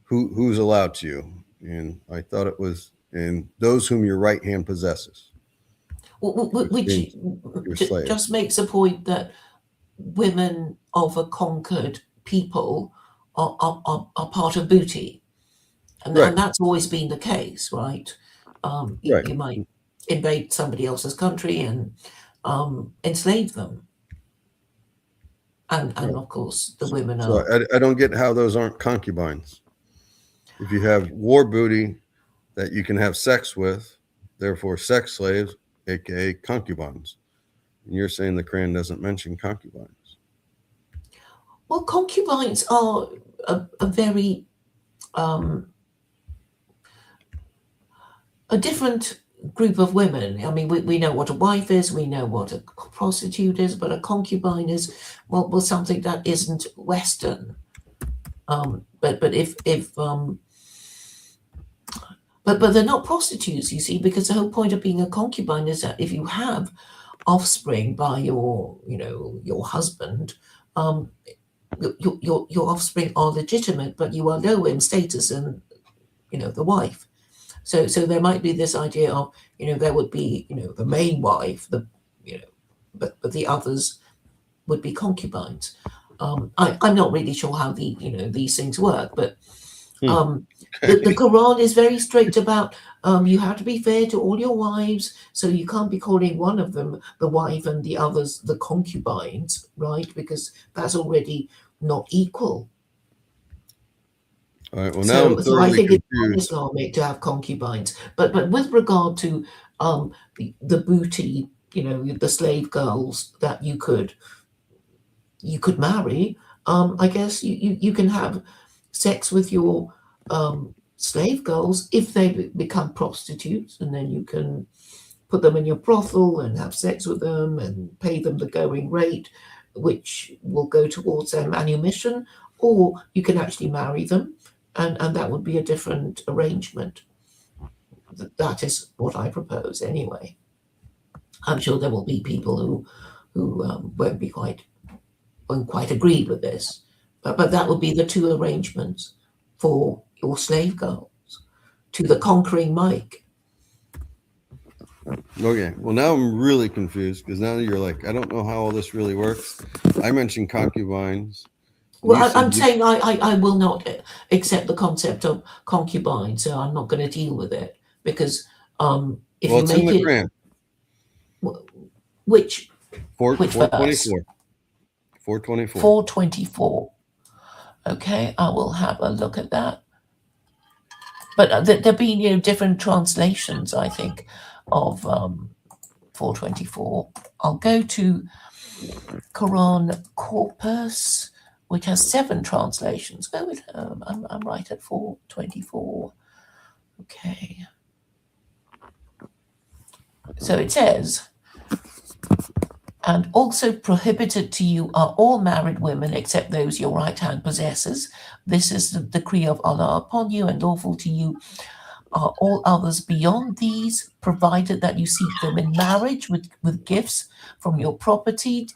S2: who's allowed to you. And I thought it was in those whom your right hand possesses, which
S1: Which
S2: means your slave.
S1: just makes a point that women of a conquered people are part of booty,
S2: Right,
S1: and that's always been the case, right?
S2: right.
S1: You might invade somebody else's country and enslave them, and
S2: Right.
S1: of course the women
S2: So
S1: are.
S2: I don't get how those aren't concubines. If you have war booty that you can have sex with, therefore sex slaves, aka concubines. And you're saying the Quran doesn't mention concubines.
S1: Well, concubines are a very um, a different group of women. I mean, we know what a wife is, we know what a prostitute is, but a concubine is, well something that isn't Western. But if but they're not prostitutes, you see, because the whole point of being a concubine is that if you have offspring by your husband, um, your offspring are legitimate, but you are lower in status than the wife. So there might be this idea of there would be the main wife, you know, but the others would be concubines. I'm not really sure how these things work, but
S2: Hmm.
S1: um, the Quran is very strict about you have to be fair to all your wives, so you can't be calling one of them the wife and the others the concubines, right? Because that's already not equal.
S2: All right. Well, now I'm
S1: So I
S2: thoroughly
S1: think it's
S2: confused.
S1: un-Islamic to have concubines. But with regard to the booty, the slave girls that you could marry, I guess you can have sex with your slave girls if they become prostitutes, and then you can put them in your brothel and have sex with them and pay them the going rate, which will go towards their manumission, or you can actually marry them, and that would be a different arrangement. That is what I propose anyway. I'm sure there will be people who won't quite agree with this, but that would be the two arrangements for your slave girls to the conquering Mike.
S2: Okay. Well, now I'm really confused because now you're like, I don't know how all this really works. I mentioned concubines. And you
S1: Well,
S2: said
S1: I'm saying I will not accept the concept of concubine, so I'm not going to deal with it because if
S2: well,
S1: you
S2: it's in
S1: make
S2: the
S1: it,
S2: Quran.
S1: which which verse?
S2: 424. 424.
S1: 424. Okay, I will have a look at that. But there've been different translations, I think, of 424. I'll go to Quran Corpus, which has 7 translations. Go with I'm right at 424. Okay. So it says, and also prohibited to you are all married women except those your right hand possesses. This is the decree of Allah upon you, and lawful to you are all others beyond these, provided that you seek them in marriage with gifts from your property,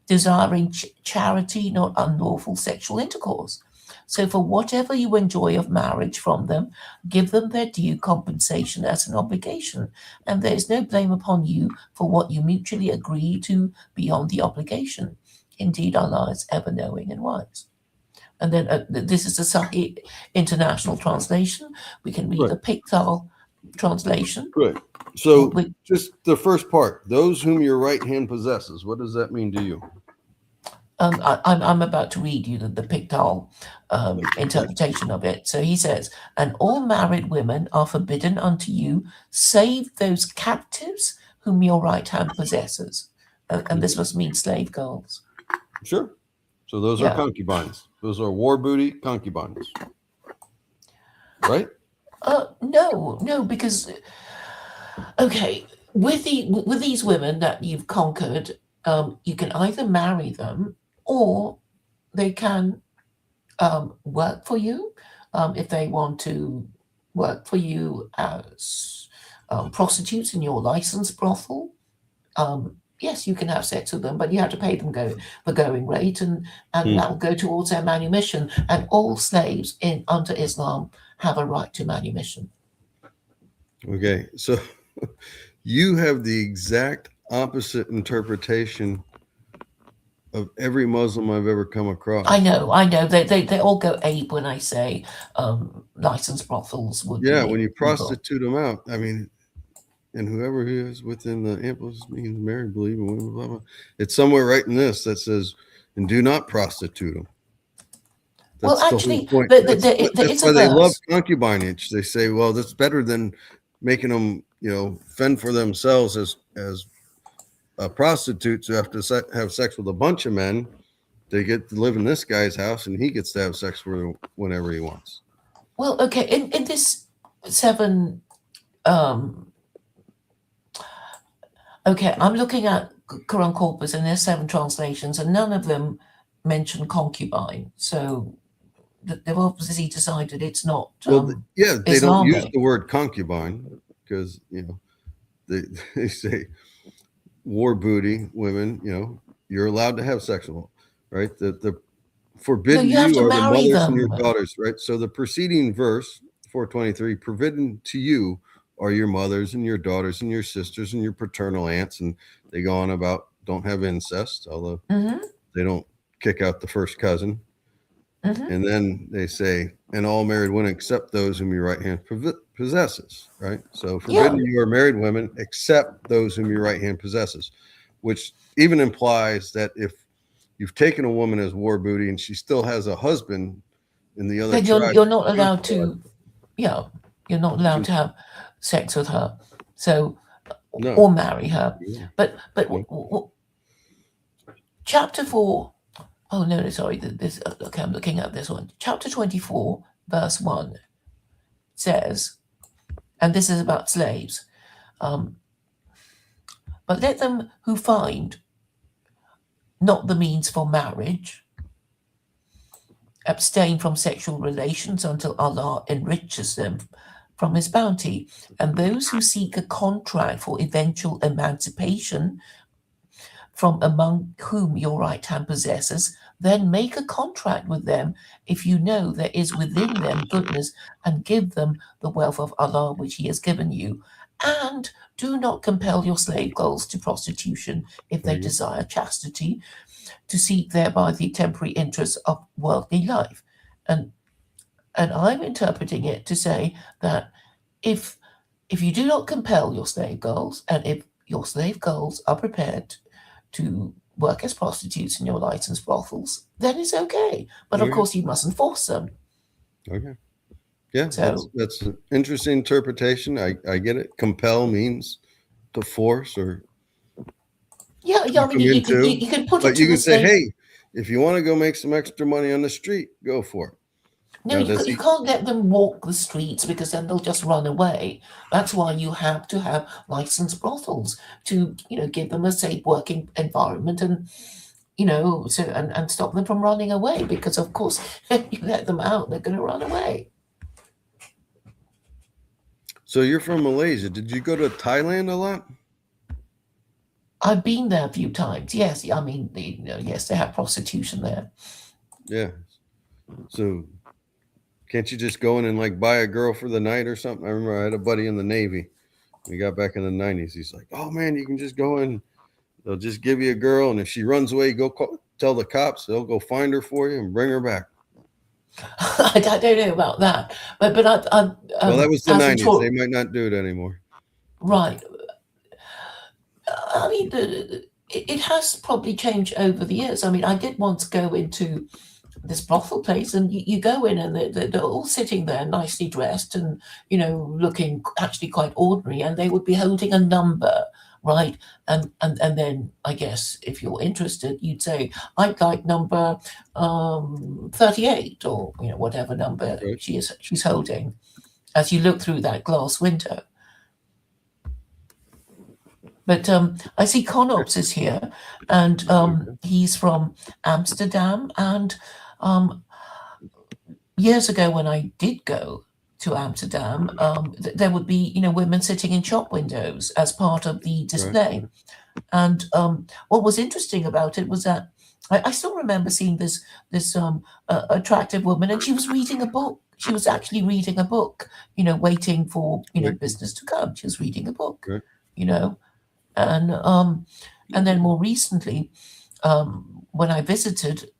S1: desiring charity, not unlawful sexual intercourse. So, for whatever you enjoy of marriage from them, give them their due compensation as an obligation, and there is no blame upon you for what you mutually agree to beyond the obligation. Indeed, Allah is ever knowing and wise. And then this is the Sahih International Translation. We can read
S2: Right.
S1: the Pickthall translation.
S2: Good. So, just the first part, those whom your right hand possesses, what does that mean to you?
S1: I'm about to read you the Pickthall interpretation of it. So he says, and all married women are forbidden unto you, save those captives whom your right hand possesses. And this must mean slave girls.
S2: Sure. So those are concubines. Those are war booty concubines. Right?
S1: No, because okay, with these women that you've conquered, you can either marry them or they can work for you if they want to work for you as prostitutes in your licensed brothel. Yes, you can have sex with them, but you have to pay them the going rate, and that will go towards their manumission. And all slaves under Islam have a right to manumission.
S2: Okay, so you have the exact opposite interpretation of every Muslim I've ever come across.
S1: I know. They all go ape when I say licensed brothels would.
S2: Yeah, when you prostitute them out, I mean, and whoever he is within the amplest means married, believing women, blah, blah. It's somewhere right in this that says, and do not prostitute them. That's
S1: well, actually,
S2: the whole point.
S1: That's
S2: why they love concubinage. They say, well, that's better than making them, fend for themselves as prostitutes who have to have sex with a bunch of men. They get to live in this guy's house, and he gets to have sex with her whenever he wants.
S1: Well, okay, in this 7. Okay, I'm looking at Quran Corpus, and there's 7 translations, and none of them mention concubine. So they've obviously decided it's not.
S2: They
S1: Islamic.
S2: don't use the word concubine because they say war booty women. You're allowed to have sexual, right? The forbidden
S1: you have to
S2: are the
S1: marry
S2: mothers and
S1: them.
S2: your daughters, right? So the preceding verse 423, forbidden to you are your mothers and your daughters and your sisters and your paternal aunts, and they go on about don't have incest, although they don't kick out the first cousin. And then they say, and all married women except those whom your right hand possesses, right? So forbidden you are married women except those whom your right hand possesses, which even implies that if you've taken a woman as war booty and she still has a husband, and the other
S1: Then
S2: tribe
S1: you're not
S2: do
S1: allowed
S2: fraud.
S1: to. Yeah, you're not allowed to have sex with her. So
S2: No,
S1: or marry her.
S2: no,
S1: But
S2: no.
S1: chapter 4, oh no, sorry, this okay, I'm looking at this one. Chapter 24, verse 1 says, and this is about slaves, um, but let them who find not the means for marriage abstain from sexual relations until Allah enriches them from his bounty. And those who seek a contract for eventual emancipation from among whom your right hand possesses, then make a contract with them if you know there is within them goodness, and give them the wealth of Allah which He has given you. And do not compel your slave girls to prostitution if
S2: There
S1: they
S2: you go.
S1: desire chastity, to seek thereby the temporary interests of worldly life. And I'm interpreting it to say that if you do not compel your slave girls, and if your slave girls are prepared to work as prostitutes in your licensed brothels, then it's okay. But of
S2: Okay.
S1: course, you mustn't force them.
S2: Okay. Yeah,
S1: So
S2: that's an interesting interpretation. I get it. Compel means to force or
S1: yeah, yeah. I
S2: talk
S1: mean,
S2: them into,
S1: you can put it
S2: but
S1: to
S2: you
S1: the
S2: can say,
S1: slave.
S2: hey, if you want to go make some extra money on the street, go for it.
S1: No,
S2: Now, does
S1: you
S2: he?
S1: can't let them walk the streets because then they'll just run away. That's why you have to have licensed brothels to, give them a safe working environment, and so and stop them from running away, because of course if you let them out, they're going to run away.
S2: So you're from Malaysia. Did you go to Thailand a lot?
S1: I've been there a few times. Yes, I mean, yes, they have prostitution there.
S2: Yeah. So can't you just go in and like buy a girl for the night or something? I remember I had a buddy in the Navy. We got back in the 90s. He's like, oh man, you can just go in. They'll just give you a girl, and if she runs away, tell the cops. They'll go find her for you and bring her back.
S1: I don't know about that, but
S2: Well, that was the
S1: as a
S2: 90s.
S1: tour,
S2: They might not do it anymore.
S1: right? I mean, it has probably changed over the years. I mean, I did once go into this brothel place, and you go in, and they're all sitting there nicely dressed, and looking actually quite ordinary, and they would be holding a number, right? And then I guess if you're interested, you'd say, I'd like number 38, or whatever number
S2: Right.
S1: she's holding, as you look through that glass window. But I see Conops is here, and
S2: Okay.
S1: he's from Amsterdam. And um, years ago, when I did go to Amsterdam, there would be women sitting in shop windows as part of the
S2: Right.
S1: display. And what was interesting about it was that I still remember seeing this attractive woman, and she was reading a book. She was actually reading a book, waiting for
S2: Right.
S1: business to come. She was reading a book,
S2: Right.
S1: you know, and then more recently, when I visited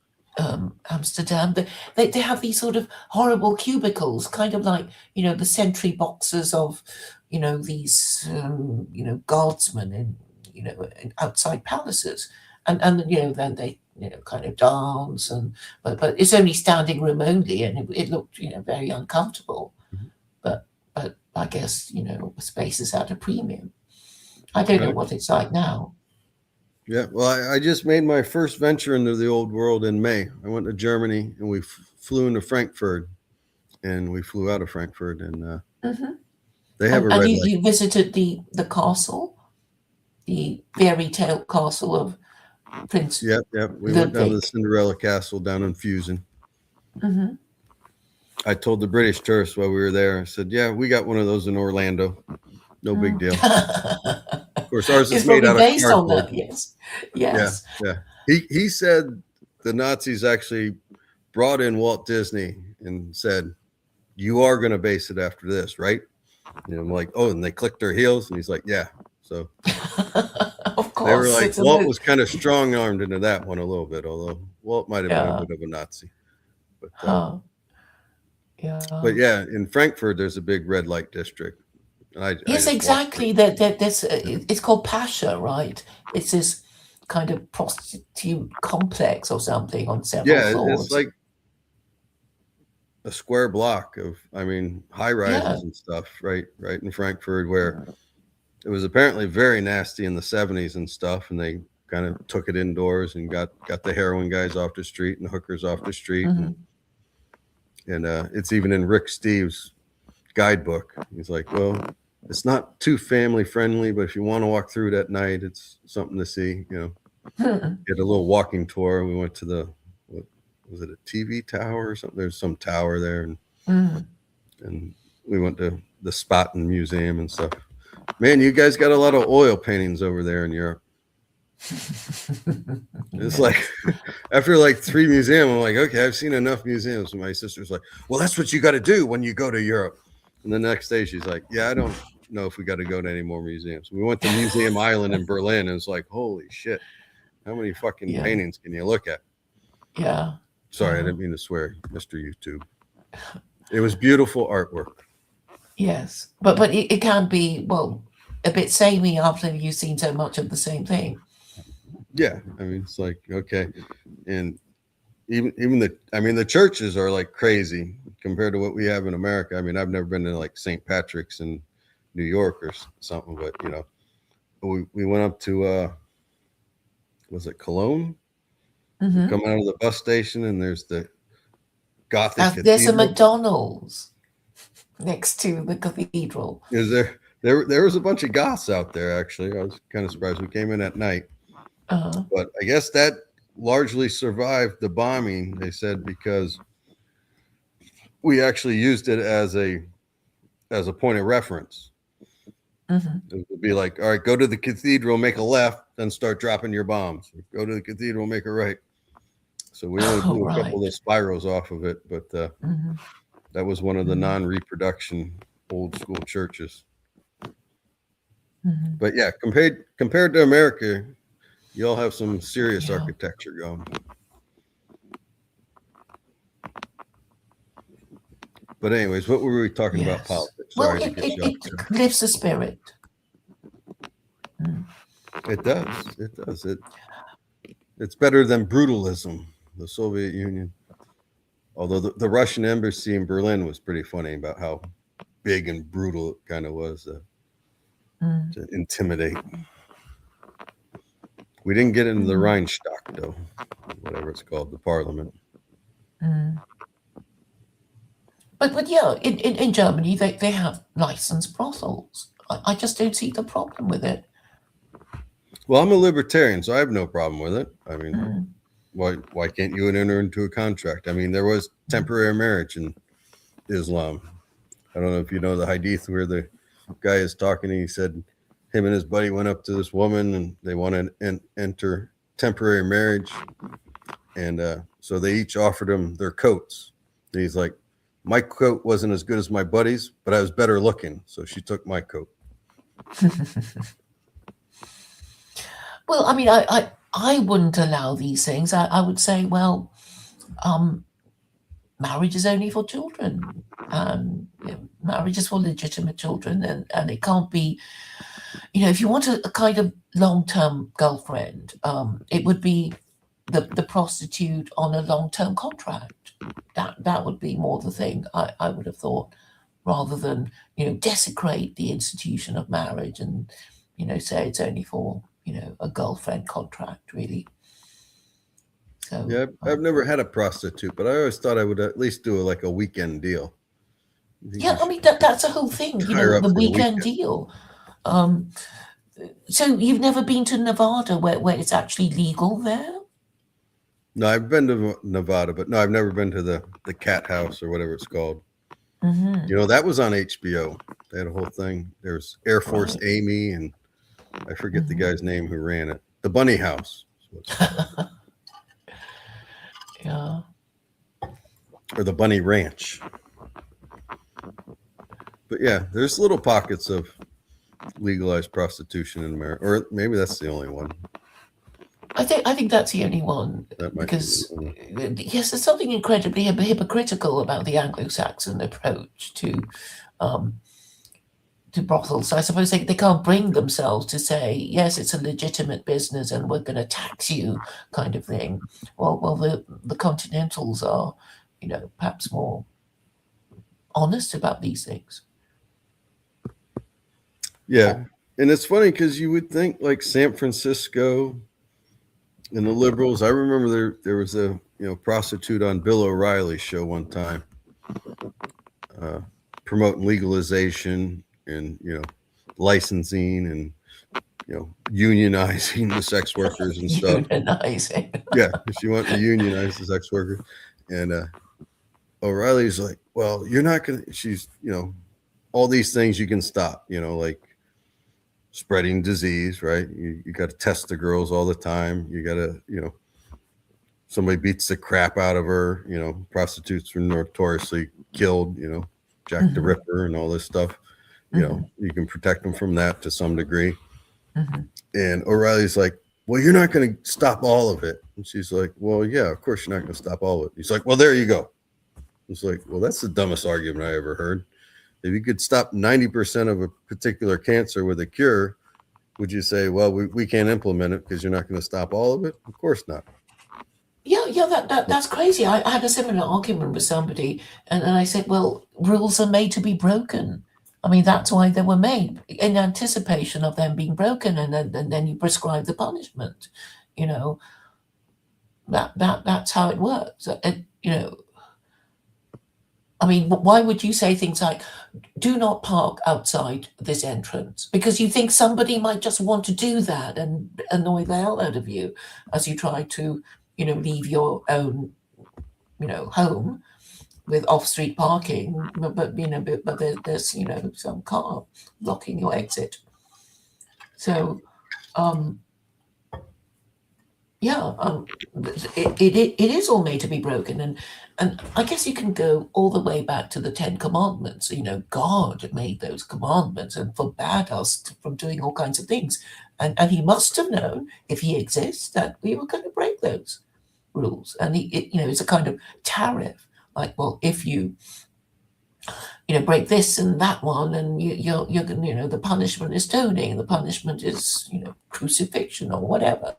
S1: Amsterdam, they have these sort of horrible cubicles, kind of like the sentry boxes of these guardsmen in outside palaces, and then they kind of dance, and but it's only standing room only, and it looked very uncomfortable,
S2: Mhm.
S1: but I guess space is at a premium. I don't know
S2: Right.
S1: what it's like now.
S2: Yeah. Well, I just made my first venture into the old world in May. I went to Germany, and we flew into Frankfurt, and we flew out of Frankfurt, and
S1: Hmm.
S2: they have
S1: And
S2: a
S1: and
S2: red
S1: you,
S2: light.
S1: you visited the castle, the fairy tale castle of Prince
S2: Yep. Yep. We went down to the
S1: Ludwig.
S2: Cinderella Castle down in Fusen.
S1: Hmm.
S2: I told the British tourists while we were there, I said, yeah, we got one of those in Orlando. No big deal. Of course, ours is
S1: It's
S2: made
S1: probably
S2: out of
S1: based on
S2: cardboard.
S1: that. Yes,
S2: Yeah,
S1: yes.
S2: yeah. He said the Nazis actually brought in Walt Disney and said, "You are going to base it after this, right?" And I'm like, "Oh," and they clicked their heels, and he's like, "Yeah." So
S1: Of
S2: they were
S1: course,
S2: like,
S1: it's a
S2: Walt
S1: mo-
S2: was kind of strong armed into that one a little bit, although Walt might have been a
S1: yeah,
S2: bit of a Nazi.
S1: huh, yeah.
S2: But yeah, in Frankfurt, there's a big red light district, and I
S1: Yes,
S2: just walked through.
S1: exactly. That's it's called Pasha, right? It's this kind of prostitute complex or something on several
S2: Yeah, it's
S1: floors.
S2: like a square block of, I mean, high
S1: Yeah.
S2: rises and stuff, right in Frankfurt, where it was apparently very nasty in the 70s and stuff, and they kind of took it indoors and got the heroin guys off the street and the hookers off the street,
S1: Hmm.
S2: and it's even in Rick Steves' guidebook. He's like, well, it's not too family friendly, but if you want to walk through it at night, it's something to see. Get a little walking tour. We went to the, what was it, a TV tower or something? There's some tower there, and we went to the Spaten Museum and stuff. Man, you guys got a lot of oil paintings over there in Europe. It's like after like 3 museums, I'm like, okay, I've seen enough museums. And my sister's like, well, that's what you got to do when you go to Europe. And the next day she's like, yeah, I don't know if we got to go to any more museums. We went to Museum Island in Berlin, and it's like, holy shit, how many fucking paintings can you look at?
S1: Yeah.
S2: Sorry, I didn't mean to swear, Mr. YouTube. It was beautiful artwork.
S1: Yes, but it can be, well, a bit samey after you've seen so much of the same thing.
S2: Yeah, I mean, it's like, okay, and even the churches are like crazy compared to what we have in America. I mean, I've never been to like St. Patrick's in New York or something, but we went up to was it Cologne?
S1: Mm-hmm.
S2: Come out of the bus station, and there's the Gothic
S1: There's a
S2: cathedral.
S1: McDonald's next to the cathedral.
S2: Is there was a bunch of goths out there, actually. I was kind of surprised. We came in at night, but I guess that largely survived the bombing, they said, because we actually used it as a point of reference. It would be like, all right, go to the cathedral, make a left, then start dropping your bombs. Go to the cathedral, make a right. So we only blew a couple of spirals off of it, but that was one of the non-reproduction old school churches. But yeah, compared to America, y'all have some serious architecture going. But anyways, what were we talking about? Politics.
S1: Well,
S2: Sorry
S1: it lifts the spirit.
S2: It does. It does. It's better than brutalism, the Soviet Union. Although the Russian embassy in Berlin was pretty funny about how big and brutal it kind of was to intimidate. We didn't get into the Reichstag, though, whatever it's called, the parliament.
S1: But yeah, in Germany, they have licensed brothels. I just don't see the problem with it.
S2: Well, I'm a libertarian, so I have no problem with it. I mean, why can't you enter into a contract? I mean, there was temporary marriage in Islam. I don't know if you know the hadith where the guy is talking, and he said him and his buddy went up to this woman and they wanted to enter temporary marriage. And so they each offered him their coats. And he's like, my coat wasn't as good as my buddy's, but I was better looking. So she took my coat.
S1: Well, I mean, I wouldn't allow these things. I would say, well, marriage is only for children. Marriage is for legitimate children, and it can't be, if you want a kind of long-term girlfriend, it would be the prostitute on a long-term contract. That would be more the thing, I would have thought, rather than, desecrate the institution of marriage and, say it's only for, a girlfriend contract, really. So
S2: yeah, I've never had a prostitute, but I always thought I would at least do a weekend deal.
S1: Yeah, I mean that's the whole thing, the weekend deal. So you've never been to Nevada where it's actually legal there?
S2: No, I've been to Nevada, but no, I've never been to the Cat House or whatever it's called. That was on HBO. They had a whole thing. There's Air Force Amy, and I forget the guy's name who ran it. The Bunny House.
S1: Yeah.
S2: Or the Bunny Ranch. But yeah, there's little pockets of legalized prostitution in America, or maybe that's the only one.
S1: I think that's the only one, because yes, there's something incredibly hypocritical about the Anglo-Saxon approach to brothels. So I suppose they can't bring themselves to say, yes, it's a legitimate business and we're going to tax you, kind of thing. Well, the Continentals are, perhaps more honest about these things.
S2: Yeah. And it's funny because you would think like San Francisco and the liberals. I remember there was a prostitute on Bill O'Reilly's show one time, uh, promoting legalization and licensing and unionizing the sex workers and stuff.
S1: Unionizing.
S2: Yeah, she wanted to unionize the sex workers, and O'Reilly's like, well, you're not gonna. She's all these things you can stop. Like spreading disease, right? You got to test the girls all the time. You got to somebody beats the crap out of her. Prostitutes were notoriously killed. Jack the Ripper and all this stuff. You can protect them from that to some degree. And O'Reilly's like, well, you're not going to stop all of it. And she's like, well, yeah, of course you're not going to stop all of it. He's like, well, there you go. It's like, well, that's the dumbest argument I ever heard. If you could stop 90% of a particular cancer with a cure, would you say, well, we can't implement it because you're not going to stop all of it? Of course not.
S1: Yeah, that's crazy. I had a similar argument with somebody, and I said, well, rules are made to be broken. I mean, that's why they were made, in anticipation of them being broken, and then you prescribe the punishment. That's how it works. I mean, why would you say things like, do not park outside this entrance? Because you think somebody might just want to do that and annoy the hell out of you as you try to, leave your own, home with off-street parking. But there's some car blocking your exit. So, it is all made to be broken, and I guess you can go all the way back to the 10 Commandments. God made those commandments and forbade us from doing all kinds of things, and he must have known, if he exists, that we were going to break those rules. And it's a kind of tariff, like, well, if you break this and that one, and you're the punishment is stoning, the punishment is crucifixion or whatever.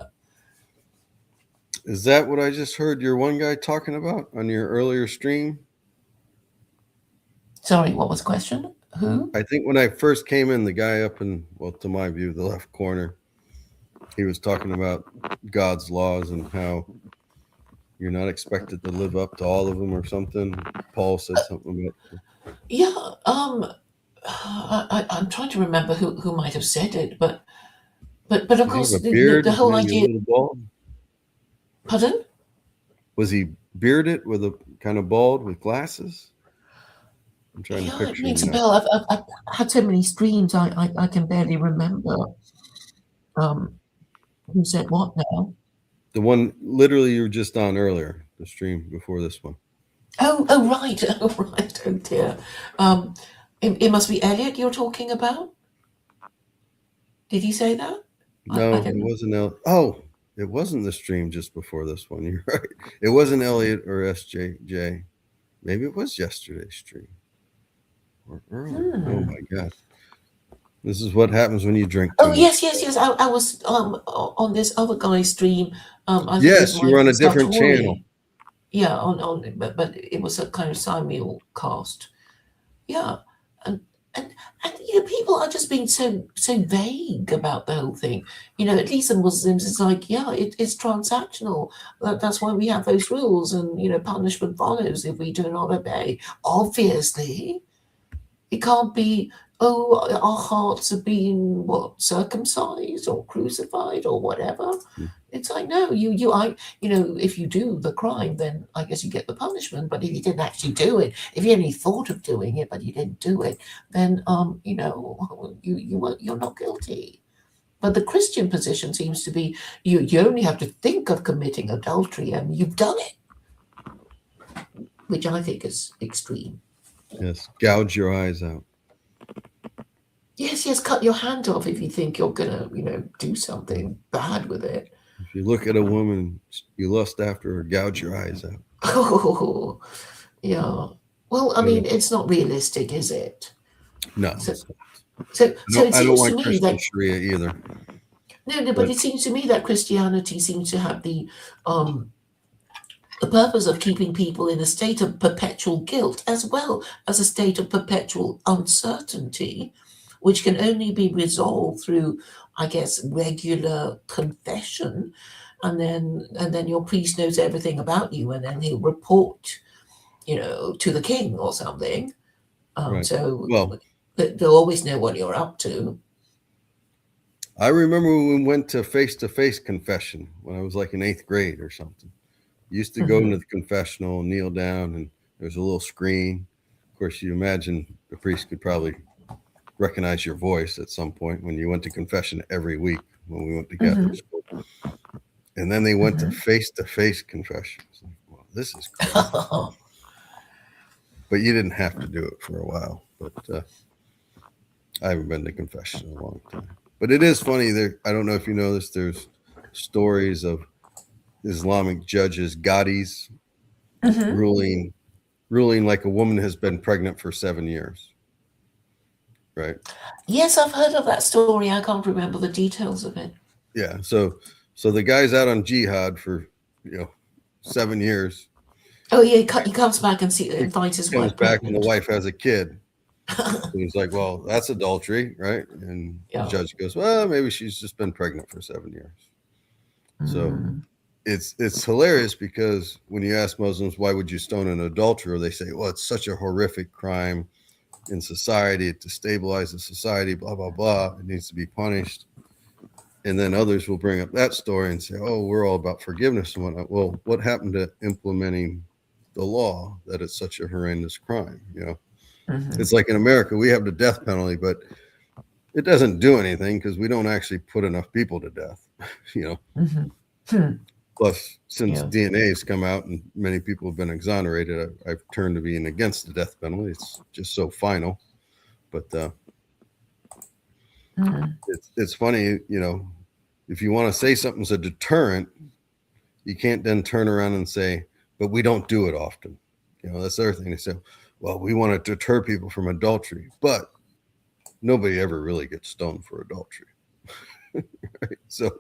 S2: Is that what I just heard your one guy talking about on your earlier stream?
S1: Sorry, what was the question? Who?
S2: I think when I first came in, the guy up in, well, to my view, the left corner, he was talking about God's laws and how you're not expected to live up to all of them or something. Paul said something about.
S1: Yeah, I'm trying to remember who might have said it, but of course the whole idea. Pardon?
S2: Was he bearded with a kind of bald with glasses? I'm trying to picture.
S1: It rings a bell. I've had so many streams, I can barely remember. Who said what now?
S2: The one literally you were just on earlier, the stream before this one.
S1: Oh right, oh dear. It must be Elliot you're talking about. Did he say that?
S2: No, it wasn't Elliot. Oh, it wasn't the stream just before this one. You're right. It wasn't Elliot or SJJ. Maybe it was yesterday's stream or earlier. Oh my God. This is what happens when you drink.
S1: Oh yes. I was on this other guy's stream.
S2: Yes, you were on a different channel.
S1: Yeah, but it was a kind of simulcast. Yeah, and people are just being so vague about the whole thing. At least the Muslims, it's like, it's transactional. That's why we have those rules, and punishment follows if we do not obey. Obviously, it can't be. Oh, our hearts have been circumcised or crucified or whatever. It's like, no, if you do the crime, then I guess you get the punishment. But if you didn't actually do it, if you only thought of doing it but you didn't do it, then you're not guilty. But the Christian position seems to be you only have to think of committing adultery and you've done it, which I think is extreme.
S2: Yes, gouge your eyes out.
S1: Yes, cut your hand off if you think you're gonna, do something bad with it.
S2: If you look at a woman, you lust after her, gouge your eyes out.
S1: Oh, yeah. Well, I mean, it's not realistic, is it?
S2: No.
S1: So it seems to me that
S2: Sharia either.
S1: No, but it seems to me that Christianity seems to have the the purpose of keeping people in a state of perpetual guilt as well as a state of perpetual uncertainty, which can only be resolved through, I guess, regular confession, and then your priest knows everything about you, and then he'll report, to the king or something.
S2: Right.
S1: So
S2: Well,
S1: they'll always know what you're up to.
S2: I remember when we went to face confession when I was like in 8th grade or something. Used to go into the confessional, kneel down, and there's a little screen. Of course, you imagine the priest could probably recognize your voice at some point when you went to confession every week when we went to Catholic school. And then they went to face confession. Like, well, this is crazy. But you didn't have to do it for a while. But I haven't been to confession in a long time. But it is funny. I don't know if you know this. There's stories of Islamic judges, Gadis, ruling like a woman has been pregnant for 7 years. Right.
S1: Yes, I've heard of that story. I can't remember the details of it.
S2: Yeah. So the guy's out on jihad for 7 years.
S1: Oh yeah, he comes back and finds his
S2: Comes
S1: wife
S2: back
S1: pregnant.
S2: and the wife has a kid. And he's like, well, that's adultery, right? And the judge goes, well, maybe she's just been pregnant for 7 years. So it's hilarious because when you ask Muslims, why would you stone an adulterer? They say, well, it's such a horrific crime in society. It destabilizes society, blah, blah, blah. It needs to be punished. And then others will bring up that story and say, oh, we're all about forgiveness and whatnot. Well, what happened to implementing the law that it's such a horrendous crime? It's like in America, we have the death penalty, but it doesn't do anything because we don't actually put enough people to death, Plus, since DNA has come out and many people have been exonerated, I've turned to being against the death penalty. It's just so final. But it's funny, if you want to say something's a deterrent, you can't then turn around and say, but we don't do it often. That's the other thing. They say, well, we want to deter people from adultery, but nobody ever really gets stoned for adultery. Right? So,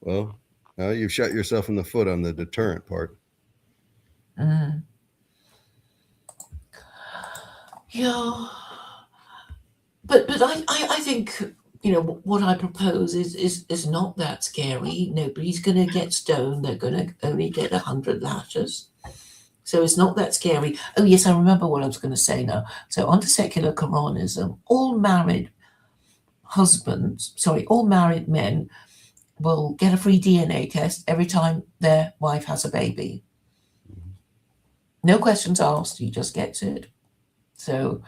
S2: well, you've shot yourself in the foot on the deterrent part.
S1: Yeah, but I think what I propose is not that scary. Nobody's going to get stoned. They're going to only get 100 lashes. So it's not that scary. Oh yes, I remember what I was going to say now. So under secular Koranism, all married men will get a free DNA test every time their wife has a baby. No questions asked. He just gets it. So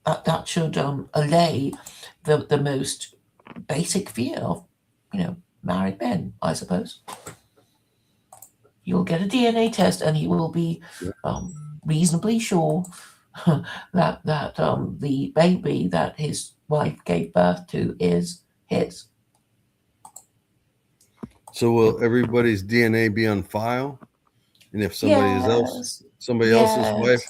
S1: that should allay the most basic fear of married men, I suppose. You'll get a DNA test, and he will be reasonably sure that the baby that his wife gave birth to is his.
S2: So will everybody's DNA be on file? And if somebody else's wife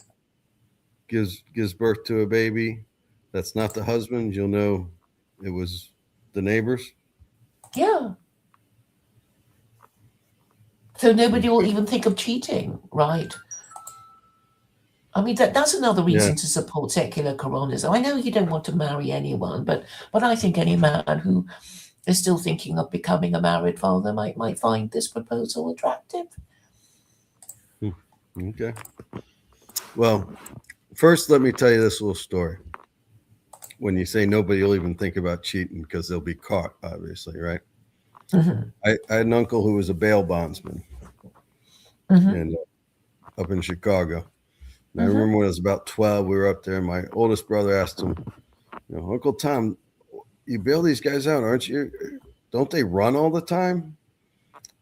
S2: gives birth to a baby that's not the husband, you'll know it was the neighbors?
S1: Yeah. So nobody will even think of cheating, right? I mean, that's another reason to support secular Koranism. I know you don't want to marry anyone, but I think any man who is still thinking of becoming a married father might find this proposal attractive.
S2: Okay. Well, first, let me tell you this little story. When you say nobody will even think about cheating because they'll be caught, obviously, right? I had an uncle who was a bail bondsman and up in Chicago. And I remember when I was about 12, we were up there, and my oldest brother asked him, Uncle Tom, you bail these guys out, aren't you? Don't they run all the time?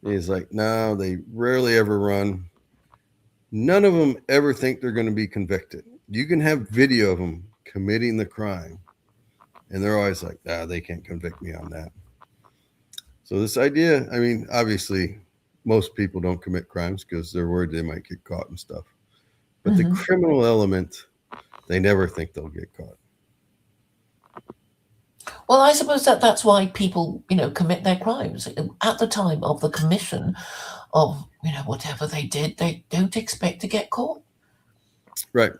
S2: And he's like, no, they rarely ever run. None of them ever think they're going to be convicted. You can have video of them committing the crime, and they're always like, they can't convict me on that. So this idea, I mean, obviously, most people don't commit crimes because they're worried they might get caught and stuff. But the criminal element, they never think they'll get caught.
S1: Well, I suppose that's why people, commit their crimes. At the time of the commission of whatever they did, they don't expect to get caught.
S2: Right.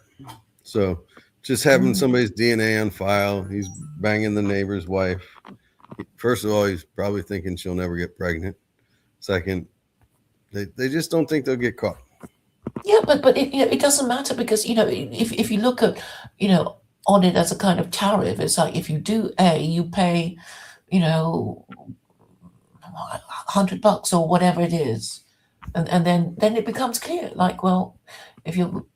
S2: So just having
S1: Mm.
S2: somebody's DNA on file, he's banging the neighbor's wife. First of all, he's probably thinking she'll never get pregnant. Second, they just don't think they'll get caught.
S1: Yeah, but it doesn't matter because if you look at on it as a kind of tariff, it's like if you do A, you pay $100 or whatever it is, and then it becomes clear. Like, well, if you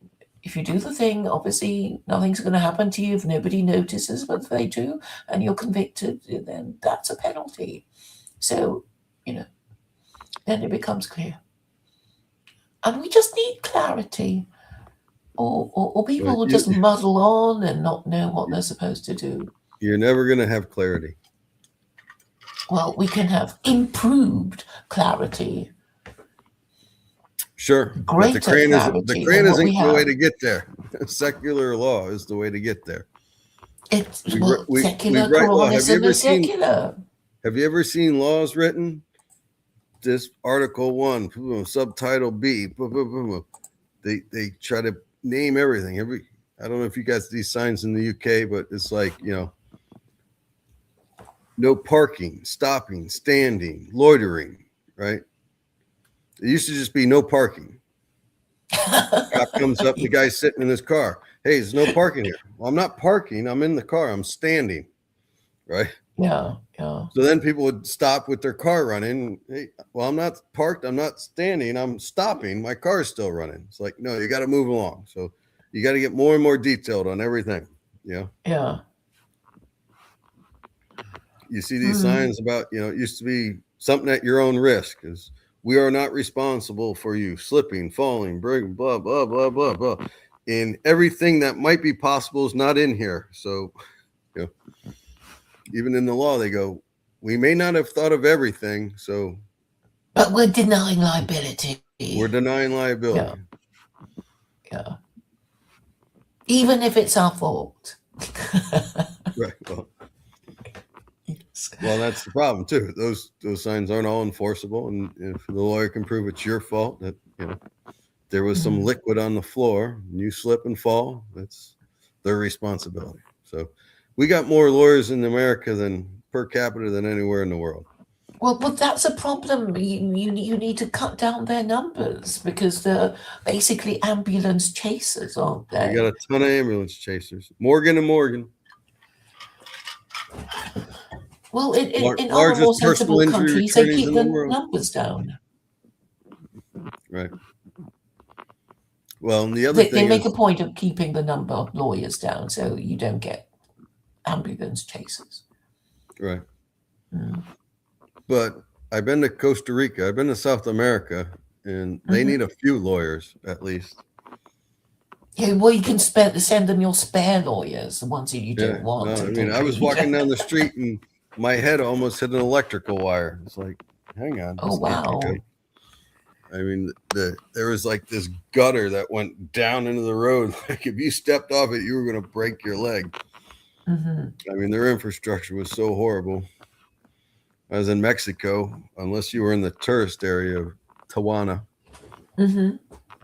S1: do the thing, obviously nothing's going to happen to you if nobody notices, but if they do, and you're convicted, then that's a penalty. So then it becomes clear, and we just need clarity. Or people
S2: But
S1: will just muddle on and not know what they're supposed to do.
S2: You're never going to have clarity.
S1: Well, we can have improved clarity.
S2: Sure, but the crane isn't the way to get there. Secular law is the way to get there.
S1: Secular Koranism is secular.
S2: Have you ever seen laws written? This Article 1, Subtitle B, they try to name everything. I don't know if you got these signs in the UK, but it's like, no parking, stopping, standing, loitering, right? It used to just be no parking. Cop comes up, the guy's sitting in his car. Hey, there's no parking here. Well, I'm not parking. I'm in the car. I'm standing, right?
S1: Yeah.
S2: So then people would stop with their car running. Hey, well, I'm not parked. I'm not standing. I'm stopping. My car is still running. It's like, no, you got to move along. So you got to get more and more detailed on everything.
S1: Yeah.
S2: You see these signs about, it used to be something at your own risk, is we are not responsible for you slipping, falling, breaking, blah, blah, blah, blah, blah. And everything that might be possible is not in here. So, even in the law, they go, we may not have thought of everything. So,
S1: but we're denying liability. Yeah. Even if it's our fault.
S2: Right. Well, that's the problem too. Those signs aren't all enforceable, and if the lawyer can prove it's your fault, that there was some liquid on the floor, and you slip and fall, that's their responsibility. So, we got more lawyers in America than per capita than anywhere in the world.
S1: Well, that's a problem. You need to cut down their numbers because they're basically ambulance chasers, aren't they?
S2: You got a ton of ambulance chasers. Morgan and Morgan.
S1: Well, in other more sensible countries, they keep the numbers down.
S2: Right. Well, and the other thing
S1: they make a point of keeping the number of lawyers down so you don't get ambulance chasers.
S2: Right. But I've been to Costa Rica. I've been to South America, and they need a few lawyers at least.
S1: Yeah, well, you can send them your spare lawyers, the ones that you don't want.
S2: No, I mean, I was walking down the street and my head almost hit an electrical wire. It's like, hang on.
S1: Oh, wow.
S2: I mean, there was like this gutter that went down into the road. Like if you stepped off it, you were going to break your leg. I mean, their infrastructure was so horrible. I was in Mexico, unless you were in the tourist area of Tijuana,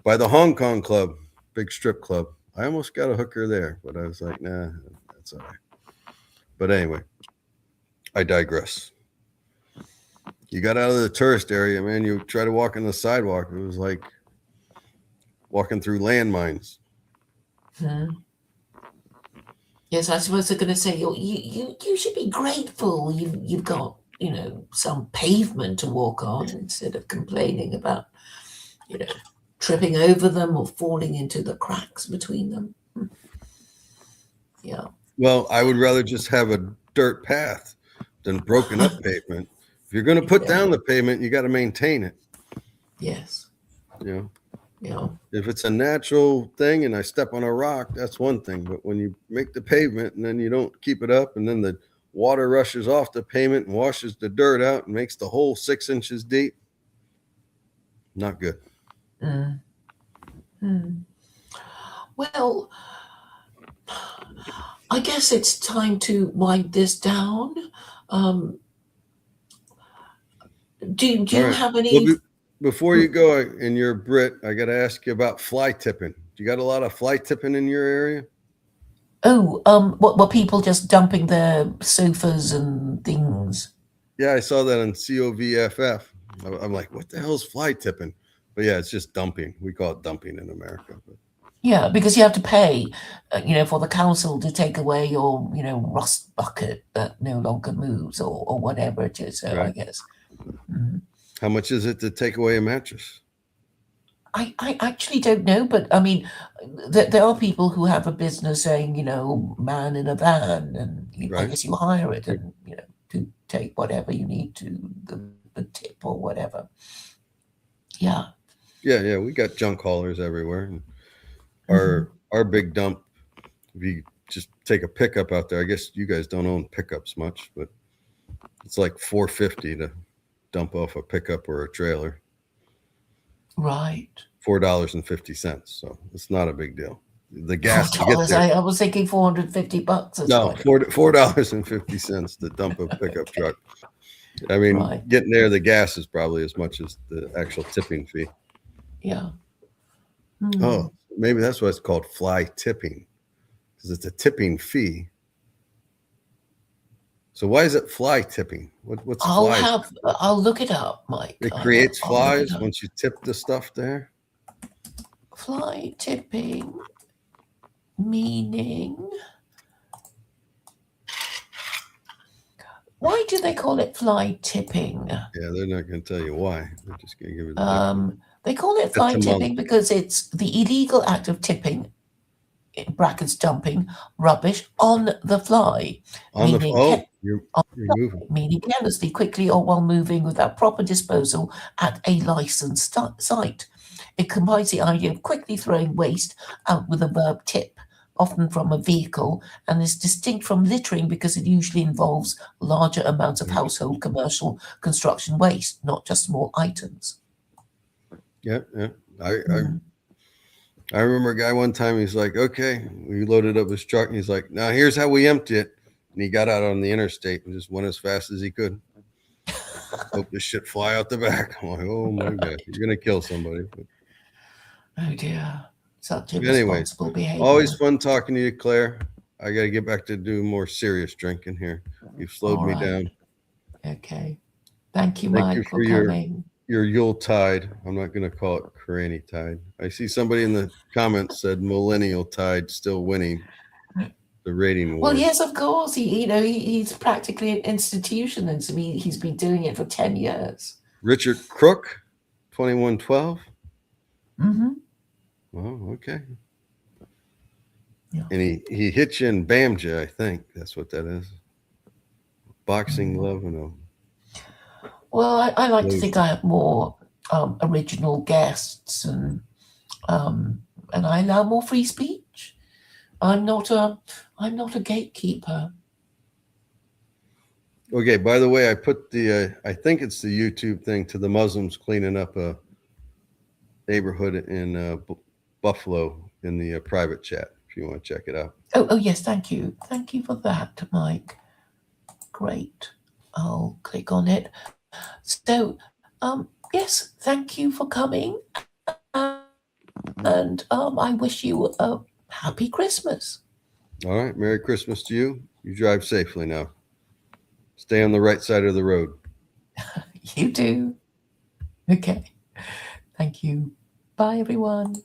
S2: by the Hong Kong club, big strip club. I almost got a hooker there, but I was like, nah, that's all right. But anyway, I digress. You got out of the tourist area, man. You try to walk on the sidewalk. It was like walking through landmines.
S1: Yes, I suppose they're going to say you should be grateful. You've got some pavement to walk on instead of complaining about tripping over them or falling into the cracks between them. Yeah.
S2: Well, I would rather just have a dirt path than broken up pavement. If you're going to put down the pavement, you got to maintain it.
S1: Yes.
S2: Yeah. If it's a natural thing and I step on a rock, that's one thing. But when you make the pavement and then you don't keep it up, and then the water rushes off the pavement and washes the dirt out and makes the hole 6 inches deep, not good.
S1: Well, I guess it's time to wind this down. Do you have any
S2: before you go, and you're Brit, I got to ask you about fly tipping. Do you got a lot of fly tipping in your area?
S1: Oh, what were people just dumping their sofas and things?
S2: Yeah, I saw that on COVFF. I'm like, what the hell's fly tipping? But yeah, it's just dumping. We call it dumping in America. But
S1: Yeah, because you have to pay, for the council to take away your, rust bucket that no longer moves or whatever it is. So I
S2: right.
S1: guess. Mm.
S2: How much is it to take away a mattress?
S1: I actually don't know, but I mean, there are people who have a business saying, man in a van, and I
S2: Right.
S1: guess you hire it and, to take whatever you need to the tip or whatever. Yeah.
S2: Yeah. We got junk haulers everywhere. And
S1: Hmm.
S2: our big dump, if you just take a pickup out there, I guess you guys don't own pickups much, but it's like $4.50 to dump off a pickup or a trailer.
S1: Right.
S2: $4.50. So it's not a big deal. The
S1: Four
S2: gas to get
S1: dollars.
S2: there.
S1: I was thinking $450 is
S2: No,
S1: quite
S2: $4.50 to dump a pickup truck. I mean,
S1: right.
S2: getting there, the gas is probably as much as the actual tipping fee.
S1: Yeah. Hmm.
S2: Oh, maybe that's why it's called fly tipping, because it's a tipping fee. So why is it fly tipping? What's flies?
S1: I'll look it up, Mike.
S2: It creates
S1: I'll look it
S2: flies
S1: up.
S2: once you tip the stuff there.
S1: Fly tipping meaning. Why do they call it fly tipping?
S2: Yeah, they're not going to tell you why. They're just going to give you the definition.
S1: They call it fly tipping because it's the illegal act of tipping, in brackets dumping, rubbish on the fly,
S2: On the
S1: meaning
S2: you're
S1: on
S2: moving.
S1: meaning carelessly, quickly, or while moving without proper disposal at a licensed site. It combines the idea of quickly throwing waste out with the verb tip, often from a vehicle, and is distinct from littering because it usually involves larger amounts of household, commercial, construction waste, not just small items.
S2: Yeah. I
S1: Mm.
S2: I remember a guy one time. He's like, "Okay," we loaded up his truck, and he's like, "Now here's how we empty it." And he got out on the interstate and just went as fast as he could. Hope this shit fly out the back. I'm like, oh my god, you're gonna kill somebody. But
S1: Oh dear, such
S2: anyways,
S1: irresponsible
S2: always
S1: behavior.
S2: fun talking to you, Claire. I got to get back to doing more serious drinking here. You've slowed
S1: All
S2: me
S1: right.
S2: down.
S1: Okay. Thank you,
S2: Thank you
S1: Mike, for
S2: for
S1: coming.
S2: your Yule tide. I'm not going to call it Koraniyule tide. I see somebody in the comments said millennial tide still winning the rating
S1: Well,
S2: wars.
S1: yes, of course. He's practically an institution, and so he's been doing it for 10 years.
S2: Richard Crook, 2112.
S1: Mm-hmm.
S2: Oh, okay.
S1: Yeah.
S2: And he hit you and bammed you. I think that's what that is. Boxing glove and a.
S1: Well, I like to think I have more original guests, and I allow more free speech. I'm not a gatekeeper.
S2: Okay, by the way, I put the I think it's the YouTube thing to the Muslims cleaning up a neighborhood in Buffalo in the private chat if you want to check it out.
S1: Oh yes, thank you for that, Mike. Great. I'll click on it. So, yes, thank you for coming, and I wish you a happy Christmas.
S2: All right, Merry Christmas to you. You drive safely now. Stay on the right side of the road.
S1: You too. Okay. Thank you. Bye, everyone.